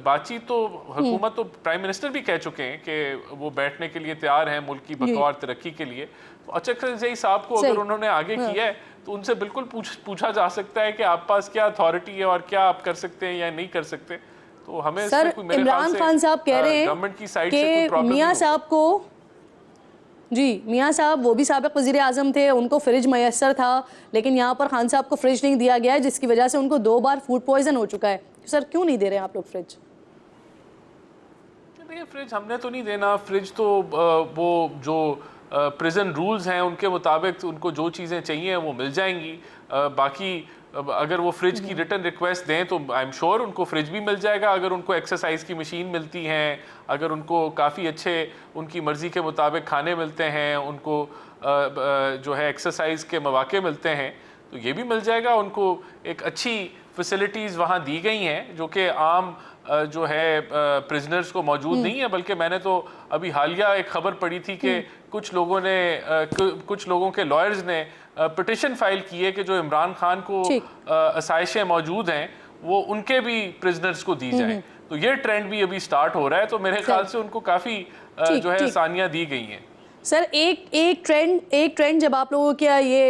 बातचीत तो हुकूमत तो प्राइम मिनिस्टर भी कह चुके हैं कि वो बैठने के लिए तैयार हैं मुल्क की बतौर तरक्की के लिए। तो अचकज़ई साहब को अगर उन्होंने आगे किया है तो उनसे बिल्कुल पूछा जा सकता है कि आप पास क्या अथॉरिटी है और क्या आप कर सकते हैं या नहीं कर सकते। तो हमें सर, इमरान खान साहब कह रहे हैं गवर्नमेंट की साइड से कोई प्रॉब्लम मियां साहब को, जी मियां साहब वो भी साबिक वज़ीर आज़म थे, उनको फ्रिज मैसर था, लेकिन यहाँ पर खान साहब को फ्रिज नहीं दिया गया है, जिसकी वजह से उनको 2 बार फूड पॉइजन हो चुका है। सर क्यों नहीं दे रहे हैं आप लोग फ्रिज? देखिए, फ्रिज हमने तो नहीं देना। फ्रिज तो वो जो प्रिजन रूल्स हैं उनके मुताबिक उनको जो चीज़ें चाहिए वो मिल जाएंगी। बाकी अगर वो फ्रिज की रिटर्न रिक्वेस्ट दें तो आई एम श्योर उनको फ्रिज भी मिल जाएगा। अगर उनको एक्सरसाइज की मशीन मिलती हैं, अगर उनको काफ़ी अच्छे उनकी मर्ज़ी के मुताबिक खाने मिलते हैं, उनको जो है एक्सरसाइज के मौके मिलते हैं, तो ये भी मिल जाएगा। उनको एक अच्छी फैसिलिटीज़ वहाँ दी गई हैं जो कि आम जो है प्रिजनर्स को मौजूद नहीं है। बल्कि मैंने तो अभी हालिया एक खबर पढ़ी थी कि कुछ लोगों के लॉयर्स ने पिटिशन फाइल की है कि जो इमरान खान को आसाइशें मौजूद हैं वो उनके भी प्रिजनर्स को दी जाएं। तो ये ट्रेंड भी अभी स्टार्ट हो रहा है। तो मेरे ख्याल से उनको काफ़ी जो है आसानियाँ दी गई हैं। सर एक ट्रेंड जब आप लोगों की ये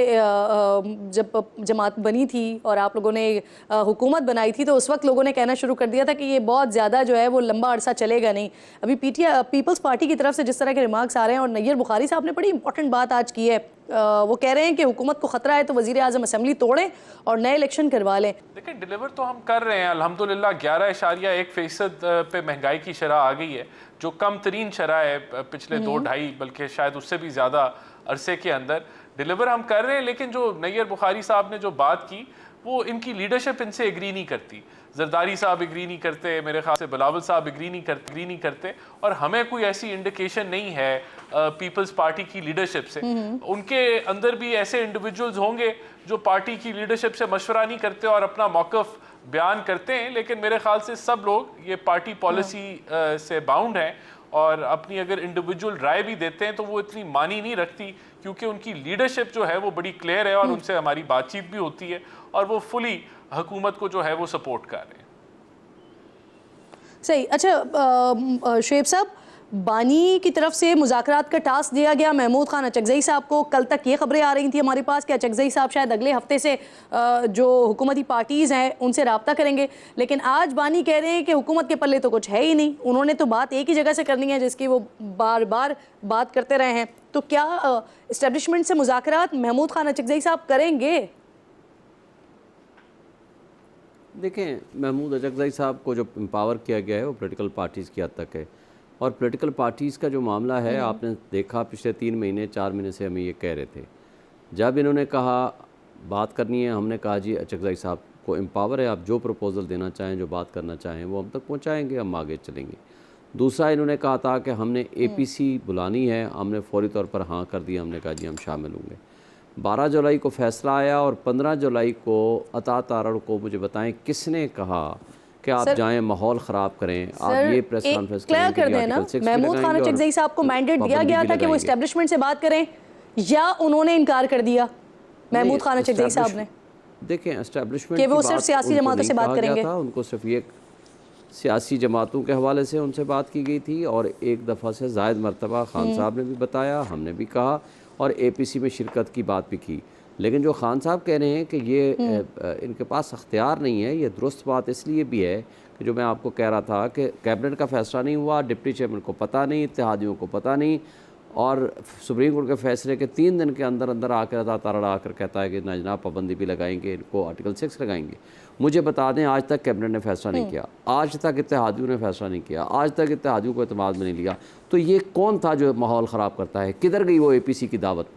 जब जमात बनी थी और आप लोगों ने हुकूमत बनाई थी, तो उस वक्त लोगों ने कहना शुरू कर दिया था कि ये बहुत ज़्यादा जो है वो लंबा अरसा चलेगा नहीं। अभी पीपल्स पार्टी की तरफ से जिस तरह के रिमार्क्स आ रहे हैं, और नैयर बुखारी साहब ने बड़ी इंपॉर्टेंट बात आज की है, वो कह रहे हैं कि हुकूमत को खतरा है तो वज़ीर आज़म असेंबली तोड़ें और नए इलेक्शन करवा लें। देखिए, डिलीवर तो हम कर रहे हैं अल्हम्दुलिल्लाह। 11.1% पे महंगाई की शरह आ गई है, जो कम तरीन शरह है पिछले 2-2.5 बल्कि शायद उससे भी ज़्यादा अरसे के अंदर। डिलीवर हम कर रहे हैं, लेकिन जो नैयर बुखारी साहब ने जो बात की वो इनकी लीडरशिप इनसे एग्री नहीं करती। जरदारी साहब एग्री नहीं करते, मेरे ख्याल से बिलावल साहब एग्री नहीं करते। और हमें कोई ऐसी इंडिकेशन नहीं है पीपल्स पार्टी की लीडरशिप से। उनके अंदर भी ऐसे इंडिविजुअल्स होंगे जो पार्टी की लीडरशिप से मशवरा नहीं करते और अपना मौक़िफ़ बयान करते हैं, लेकिन मेरे ख्याल से सब लोग ये पार्टी पॉलिसी से बाउंड हैं और अपनी अगर इंडिविजुअल राय भी देते हैं तो वो इतनी मानी नहीं रखती, क्योंकि उनकी लीडरशिप जो है वो बड़ी क्लियर है और उनसे हमारी बातचीत भी होती है और वो फुली हुकूमत को जो है वो सपोर्ट कर रहे हैं। सही। अच्छा शुएब साहब, बानी की तरफ से मुज़ाकरात का टास्क दिया गया महमूद खान अचकज़ई साहब को। कल तक ये खबरें आ रही थी हमारे पास कि अचकज़ई साहब शायद अगले हफ्ते से जो हुकूमती पार्टीज़ हैं उनसे रब्ता करेंगे, लेकिन आज बानी कह रहे हैं कि हुकूमत के पल्ले तो कुछ है ही नहीं। उन्होंने तो बात एक ही जगह से करनी है जिसकी वो बार बार बात करते रहे हैं। तो क्या इस्टेब्लिशमेंट से मुज़ाकरात महमूद खान अचकज़ई साहब करेंगे? देखें, महमूद अचकज़ई साहब को जो एम्पावर किया गया है वो पॉलिटिकल पार्टीज़ की हद तक है, और पॉलिटिकल पार्टीज़ का जो मामला है आपने देखा पिछले 3 महीने 4 महीने से हमें ये कह रहे थे। जब इन्होंने कहा बात करनी है, हमने कहा जी अचकज़ई साहब को एम्पावर है, आप जो प्रपोज़ल देना चाहें, जो बात करना चाहें वो हम तक पहुँचाएँगे, हम आगे चलेंगे। दूसरा इन्होंने कहा था कि हमने APC बुलानी है, हमने फौरी तौर पर हाँ कर दिया, हमने कहा जी हम शामिल होंगे। 12 जुलाई को फैसला आया और 15 जुलाई को अता तारड़ को मुझे बताएं किसने कहा कि आप जाएं माहौल ख़राब करें, आप ये प्रेस कॉन्फ्रेंस क्लियर कर देना। महमूद खान अचकज़ई साहब को मैंडेट दिया गया था कि वो एस्टेब्लिशमेंट से बात करें, या उन्होंने इनकार कर दिया महमूद खान अचकज़ई साहब ने? देखें, एस्टेब्लिशमेंट कि वो सिर्फ सियासी जमातों से बात करेंगे, उनको सिर्फ ये सियासी जमातों के हवाले से उनसे बात की गई थी, और एक दफ़ा से ज़ायद मरतबा खान साहब ने भी बताया, हमने भी कहा, और APC में शिरकत की बात भी की। लेकिन जो खान साहब कह रहे हैं कि ये इनके पास अख्तियार नहीं है, ये दुरुस्त बात इसलिए भी है कि जो मैं आपको कह रहा था कि कैबिनेट का फ़ैसला नहीं हुआ, डिप्टी चेयरमैन को पता नहीं, इत्तेहादियों को पता नहीं, और सुप्रीम कोर्ट के फैसले के 3 दिन के अंदर अंदर आकर अता तारड़ आकर कहता है कि ना जनाब पाबंदी भी लगाएंगे, इनको आर्टिकल 6 लगाएंगे। मुझे बता दें, आज तक कैबिनेट ने फैसला नहीं किया, आज तक इत्तेहादियों ने फैसला नहीं किया, आज तक इत्तेहादियों को एतमाद में नहीं लिया। तो ये कौन था जो माहौल ख़राब करता है? किधर गई वो APC की दावत?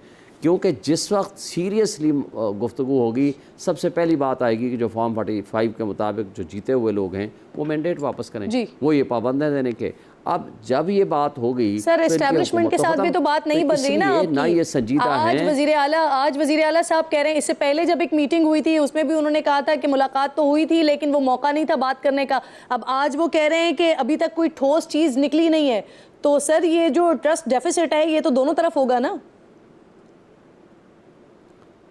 क्योंकि जिस वक्त सीरियसली गुफ्तगू होगी, सबसे पहली बात आएगी कि जो फॉर्म 45 के मुताबिक जो जीते हुए लोग हैं वो मैंडेट वापस करें, वो ये पाबंद है देने के। अब जब ये बात हो गई सर, एस्टैब्लिशमेंट के साथ भी तो बात नहीं बन रही ना ना, ये संजीदा आज है। वजीर आला साहब कह रहे हैं, इससे पहले जब एक मीटिंग हुई थी उसमें भी उन्होंने कहा था कि मुलाकात तो हुई थी लेकिन वो मौका नहीं था बात करने का। अब आज वो कह रहे हैं कि अभी तक कोई ठोस चीज निकली नहीं है। तो सर, ये जो ट्रस्ट डेफिसिट है ये तो दोनों तरफ होगा ना?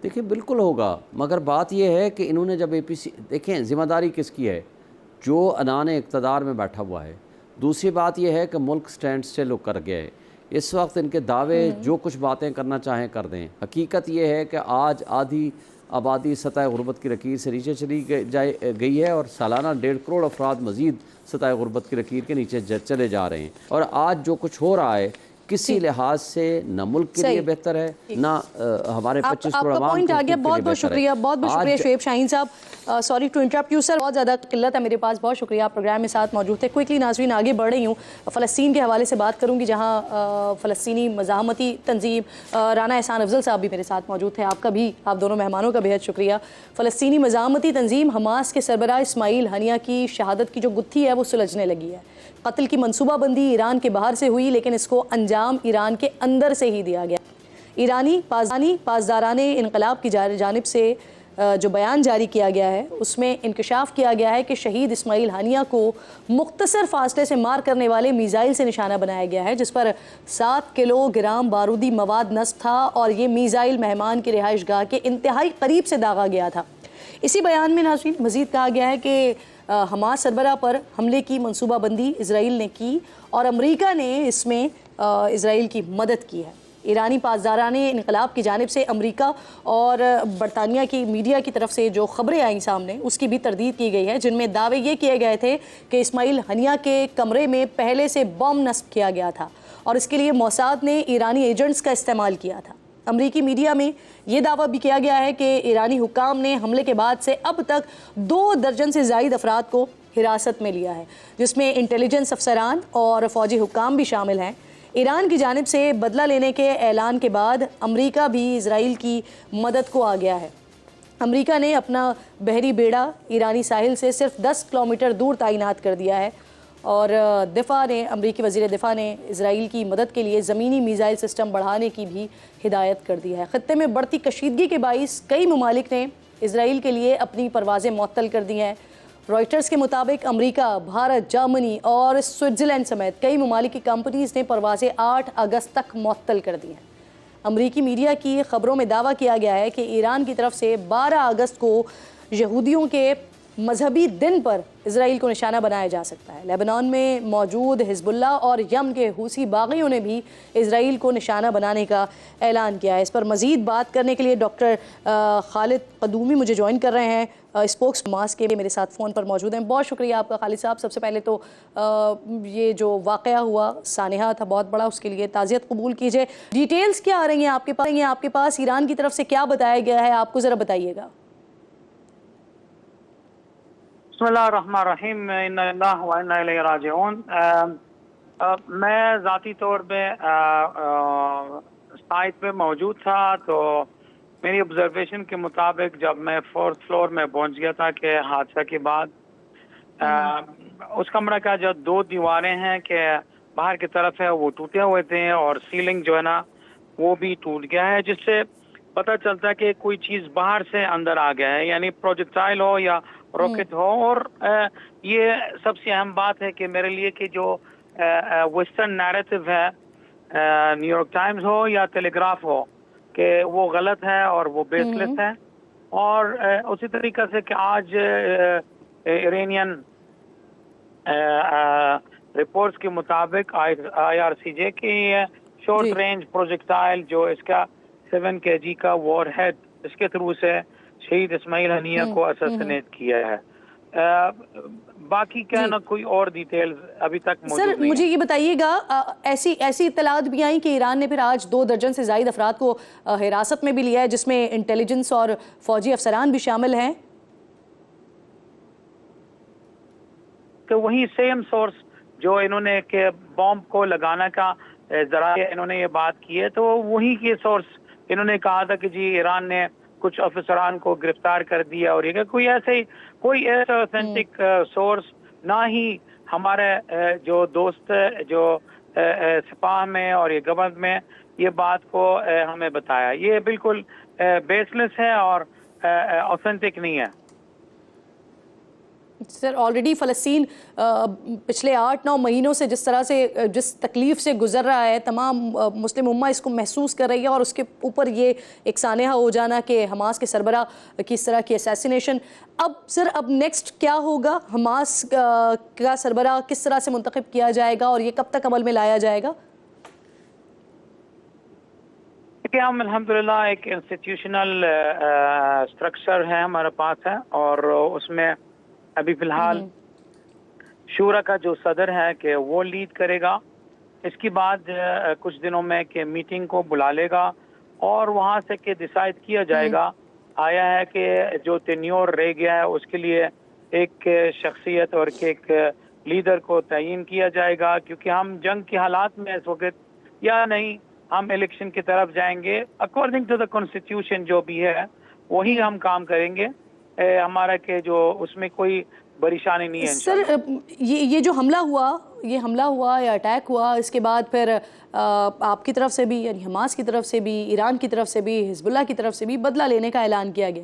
देखिए बिल्कुल होगा, मगर बात यह है कि इन्होंने जब APC, देखें ज़िम्मेदारी किसकी है? जो अनान इक़्तिदार में बैठा हुआ है। दूसरी बात यह है कि मुल्क स्टैंड स्टिल होकर गया है। इस वक्त इनके दावे जो कुछ बातें करना चाहें कर दें। हकीकत यह है कि आज आधी आबादी सतह गुर्बत की लकीर से नीचे चली गई है और सालाना 1.5 करोड़ अफराद मज़ीद सतह गुर्बत की लकीर के नीचे चले जा रहे हैं। और आज जो कुछ हो रहा है किसी लिहाज से न मुल्क के लिए बेहतर है, ना हमारे 25 करोड़ आवाम पॉइंट आ गया। बहुत बहुत शुक्रिया, बहुत बहुत शुक्रिया शुएब शाहीन साहब। Sorry to interrupt you sir, बहुत ज़्यादा किल्लत है मेरे पास। बहुत शुक्रिया, आप प्रोग्राम में साथ मौजूद थे। क्विकली नाज़रीन आगे बढ़ रही हूँ, फ़लस्तीन के हवाले से बात करूँगी, जहाँ फ़लस्तीनी मज़ाहमती तंजीम राना एहसान अफजल साहब भी मेरे साथ मौजूद थे। आपका भी, आप दोनों मेहमानों का बेहद शुक्रिया। फ़लस्तीनी मज़ाहमती तंजीम हमास के सरबराह इस्माइल हनिया की शहादत की जो गुत्थी है वो सुलझने लगी है। कत्ल की मनसूबाबंदी ईरान के बाहर से हुई लेकिन इसको अंजाम ईरान के अंदर से ही दिया गया। ईरानी पासदाराने इनकलाब की जानिब से जो बयान जारी किया गया है उसमें इंकशाफ किया गया है कि शहीद इस्माइल हानिया को मुख्तसर फासले से मार करने वाले मीज़ाइल से निशाना बनाया गया है, जिस पर 7 किलोग्राम बारूदी मवाद नस्ब था और ये मीज़ाइल मेहमान की रिहाइश गाह के इंतहाई करीब से दागा गया था। इसी बयान में नाज़रीन मज़ीद कहा गया है कि हमास सरबराह पर हमले की मनसूबाबंदी इजराइल ने की और अमेरिका ने इसमें इजराइल की मदद की है। ईरानी पासदाराने इनकलाब की जानिब से अमेरिका और बरतानिया की मीडिया की तरफ से जो खबरें आई सामने उसकी भी तरदीद की गई है, जिनमें दावे ये किए गए थे कि इस्माइल हनिया के कमरे में पहले से बम नस्ब किया गया था और इसके लिए मोसाद ने ईरानी एजेंट्स का इस्तेमाल किया था। अमरीकी मीडिया में ये दावा भी किया गया है कि ईरानी हुक्काम ने हमले के बाद से अब तक 2 दर्जन से ज़ायद अफराद को हिरासत में लिया है, जिसमें इंटेलिजेंस अफसरान और फौजी हुक्काम भी शामिल हैं। ईरान की जानिब से बदला लेने के ऐलान के बाद अमरीका भी इजराइल की मदद को आ गया है। अमरीका ने अपना बहरी बेड़ा ईरानी साहिल से सिर्फ 10 किलोमीटर दूर तैनात कर दिया है और अमरीकी वज़ीर दिफा ने इजराइल की मदद के लिए ज़मीनी मीज़ाइल सिस्टम बढ़ाने की भी हिदायत कर दी है। ख़त्ते में बढ़ती कशीदगी के बाइस कई ममालिक ने इजराइल के लिए अपनी परवाज़ें मुअत्तल कर दी हैं। रॉयटर्स के मुताबिक अमेरिका, भारत, जर्मनी और स्विट्ज़रलैंड समेत कई ममालिक की कंपनीज़ ने परवाज़ें 8 अगस्त तक मुअत्तल कर दी हैं। अमरीकी मीडिया की खबरों में दावा किया गया है कि ईरान की तरफ से 12 अगस्त को यहूदियों के मजहबी दिन पर इजराइल को निशाना बनाया जा सकता है। लेबनान में मौजूद हिजबुल्लाह और यमन के हूसी बागियों ने भी इजराइल को निशाना बनाने का ऐलान किया है। इस पर मज़ीद बात करने के लिए डॉक्टर खालिद कदूमी मुझे ज्वाइन कर रहे हैं, स्पोक्स हमास के मेरे साथ फ़ोन पर मौजूद हैं। बहुत शुक्रिया आपका खालिद साहब। सबसे पहले तो ये जो वाक़या हुआ सानेहा था बहुत बड़ा, उसके लिए ताज़ियत कबूल कीजिए। डिटेल्स क्या आ रही हैं आपके पास ईरान की तरफ से क्या बताया गया है, आपको ज़रा बताइएगा। बिस्मिल्लाहिर्रहमानिर्रहीम, इन्ना लिल्लाहि व इन्ना इलैहि राजिऊन। मैं ज़ाती तौर पे साइट पे मौजूद था, तो मेरी ऑब्जर्वेशन के मुताबिक जब मैं 4th फ्लोर में पहुंच गया था कि हादसा के बाद उस कमरा का जो 2 दीवारें हैं कि बाहर की तरफ है वो टूटे हुए थे और सीलिंग जो है ना वो भी टूट गया है, जिससे पता चलता है कि कोई चीज़ बाहर से अंदर आ गया है, यानी प्रोजेक्टाइल हो या रॉकेट हो। और ये सबसे अहम बात है कि मेरे लिए कि जो वेस्टर्न नैरेटिव है, न्यूयॉर्क टाइम्स हो या टेलीग्राफ हो, कि वो गलत है और वो बेसलेस है। और उसी तरीके से कि आज इरानियन रिपोर्ट्स के मुताबिक IRCJ की शॉर्ट रेंज प्रोजेक्टाइल जो इसका 7 kg का वॉर हेड, इसके थ्रू से शहीद इस्माइल हनिया को असैसिनेट किया है। बाकी क्या ना कोई और डिटेल्स अभी तक मौजूद नहीं। सर मुझे ये बताइएगा, ऐसी इत्तलात भी आई कि ईरान ने फिर आज 2 दर्जन से ज़ायद अफराद को हिरासत में भी लिया है, जिसमें इंटेलिजेंस और फौजी अफसरान भी शामिल हैं। तो वही सेम सोर्स जो इन्होंने के बॉम्ब को लगाने का जरा इन्होंने ये बात की है, तो वही के सोर्स इन्होंने कहा था कि जी ईरान ने कुछ अफसरान को गिरफ्तार कर दिया, और ये कोई ऐसा ऑथेंटिक सोर्स ना ही हमारे जो दोस्त जो सिपाह में और ये गवर्नमेंट में ये बात को हमें बताया। ये बिल्कुल बेसलेस है और ऑथेंटिक नहीं है। सर ऑलरेडी फ़लस्तीन पिछले 8-9 महीनों से जिस तकलीफ़ से गुजर रहा है, तमाम मुस्लिम उम्मा इसको महसूस कर रही है, और उसके ऊपर ये एक सानेहा हो जाना कि हमास के सरबराह की इस तरह की असैसिनेशन। अब नेक्स्ट क्या होगा? हमास का सरबराह किस तरह से मुंतखब किया जाएगा और ये कब तक अमल में लाया जाएगा? हम अल्हम्दुलिल्लाह एक इंस्टीट्यूशनल स्ट्रक्चर है हमारे पास है, और उसमें अभी फिलहाल शूरा का जो सदर है कि वो लीड करेगा। इसके बाद कुछ दिनों में कि मीटिंग को बुला लेगा और वहाँ से कि डिसाइड किया जाएगा। आया है कि जो टेन्योर रह गया है उसके लिए एक शख्सियत और एक लीडर को तयन किया जाएगा, क्योंकि हम जंग के हालात में इस वक्त या नहीं, हम इलेक्शन की तरफ जाएंगे। अकॉर्डिंग टू द कॉन्स्टिट्यूशन जो भी है वही हम काम करेंगे। हमारा के जो उसमें कोई परेशानी नहीं है। सर ये जो हमला हुआ या अटैक हुआ, इसके बाद फिर आपकी तरफ से भी, यानी हमास की तरफ से भी, ईरान की तरफ से भी, हिजबुल्लाह की तरफ से भी बदला लेने का ऐलान किया गया,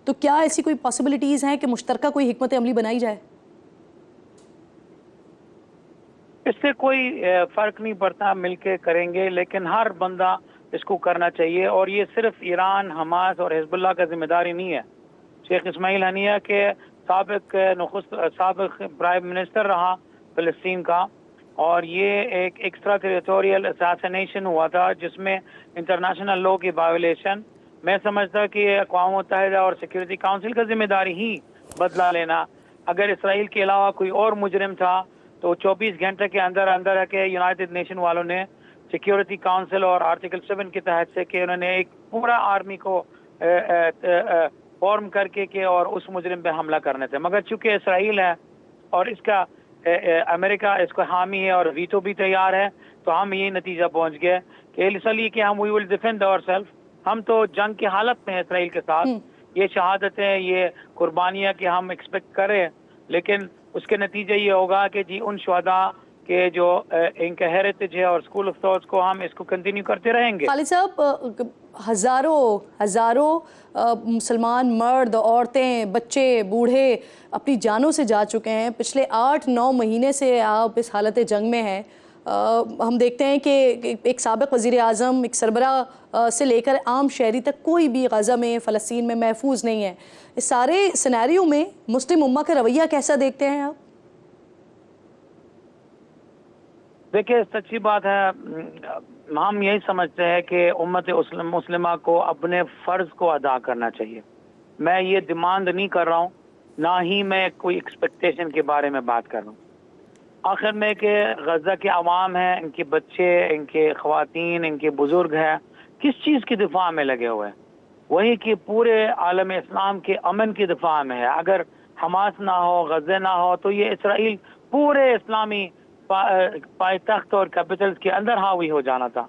तो क्या ऐसी कोई पॉसिबिलिटीज़ हैं कि मुश्तरका कोई हिकमत अमली बनाई जाए? इससे कोई फर्क नहीं पड़ता, मिलके करेंगे, लेकिन हर बंदा इसको करना चाहिए। और ये सिर्फ ईरान, हमास और हिजबुल्लाह का जिम्मेदारी नहीं है। शेख इस्माइल हनिया के साबिक प्राइम मिनिस्टर रहा फ़लस्तीन का, और ये एक एक्स्ट्रा टेरिटोरियल असैसिनेशन हुआ था जिसमें इंटरनेशनल लॉ की वायलेशन। मैं समझता कि अक़वाम मुत्तहिदा और सिक्योरिटी काउंसिल का जिम्मेदारी ही बदला लेना। अगर इसराइल के अलावा कोई और मुजरिम था तो 24 घंटे के अंदर अंदर है कि यूनाइटेड नेशन वालों ने सिक्योरिटी काउंसिल और आर्टिकल 7 के तहत से कि उन्होंने एक पूरा आर्मी को फॉर्म करके के और उस मुजरिम पे हमला करने थे। मगर चूंकि इसराइल है और इसका अमेरिका इसको हामी है और वीटो भी तैयार है, तो हम ये नतीजा पहुंच गए कि इसलिए कि हम वी विल डिफेंड आवरसेल्फ। हम तो जंग की हालत में है इसराइल के साथ। ये शहादतें, ये कुर्बानियाँ कि हम एक्सपेक्ट करें, लेकिन उसके नतीजे ये होगा कि जी उन शुहदा के जो इनका हेरिटेज है और स्कूल ऑफ थॉट्स को हम इसको कंटिन्यू करते रहेंगे। खालिद साहब, हज़ारों मुसलमान मर्द, औरतें, बच्चे, बूढ़े अपनी जानों से जा चुके हैं। पिछले 8-9 महीने से आप इस हालत जंग में हैं। हम देखते हैं कि एक साबिक़ वज़ीर आज़म, एक सरबराह से लेकर आम शहरी तक कोई भी गज़ा में, फ़लस्तीन में महफूज नहीं है। इस सारे सिनेरियो में मुस्लिम उम्मा का रवैया कैसा देखते हैं आप? देखिए, सच्ची बात है, हम यही समझते हैं कि उम्मत मुस्लिमा को अपने फ़र्ज़ को अदा करना चाहिए। मैं ये डिमांड नहीं कर रहा हूँ, ना ही मैं कोई एक्सपेक्टेशन के बारे में बात कर रहा हूँ। आखिर में कि गज़ा के अवाम हैं, इनके बच्चे, इनके ख़वातीन, इनके बुज़ुर्ग हैं, किस चीज़ की दिफा में लगे हुए हैं? वही कि पूरे आलम इस्लाम के अमन की दिफा में है। अगर हमास ना हो, गज़ा ना हो, तो ये इसराइल पूरे इस्लामी पायतख्त और कैपिटल्स के अंदर हावी हो जाना था।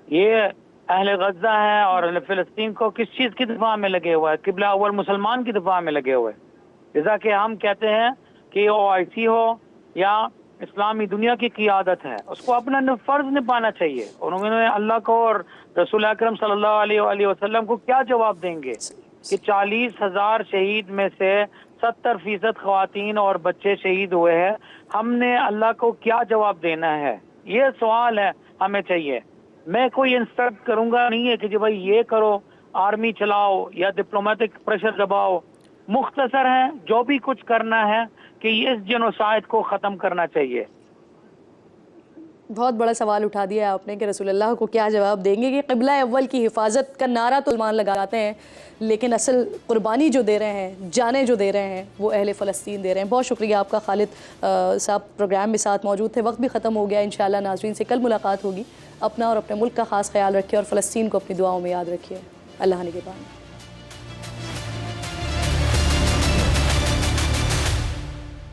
ये अहले गज़ा है और अहले फ़लस्तीन को किस चीज़ की दिफा में लगे हुए हैं? क़िबला अव्वल मुसलमान की दिफा में लगे हुए। जैसा कि हम कहते हैं कि OIC हो या इस्लामी दुनिया की क़ियादत है, उसको अपना फ़र्ज़ निभाना चाहिए। उन्होंने अल्लाह को और रसूल अकरम सल्लल्लाहु अलैहि वसल्लम को क्या जवाब देंगे कि 40,000 शहीद में से 70% ख़वातीन और बच्चे शहीद हुए हैं। हमने अल्लाह को क्या जवाब देना है? ये सवाल है हमें चाहिए। मैं कोई इंस्ट्रक्ट करूंगा नहीं है कि जी भाई ये करो, आर्मी चलाओ या डिप्लोमेटिक प्रेशर दबाओ। मुख्तसर है, जो भी कुछ करना है कि इस जेनोसाइड को ख़त्म करना चाहिए। बहुत बड़ा सवाल उठा दिया आपने कि रसूलुल्लाह को क्या जवाब देंगे कि क़िबला अव्वल की हिफाजत का नारा तो मुसलमान लगाते हैं, लेकिन असल कुर्बानी जो दे रहे हैं, जानें जो दे रहे हैं, वो अहले फ़लस्तीन दे रहे हैं। बहुत शुक्रिया आपका खालिद साहब, प्रोग्राम में साथ मौजूद थे। वक्त भी ख़त्म हो गया। इंशाअल्लाह नाज़रीन से कल मुलाकात होगी। अपना और अपने मुल्क का ख़ास ख्याल रखिए और फ़लस्तीन को अपनी दुआओं में याद रखिए। अल्लाह निगहबान।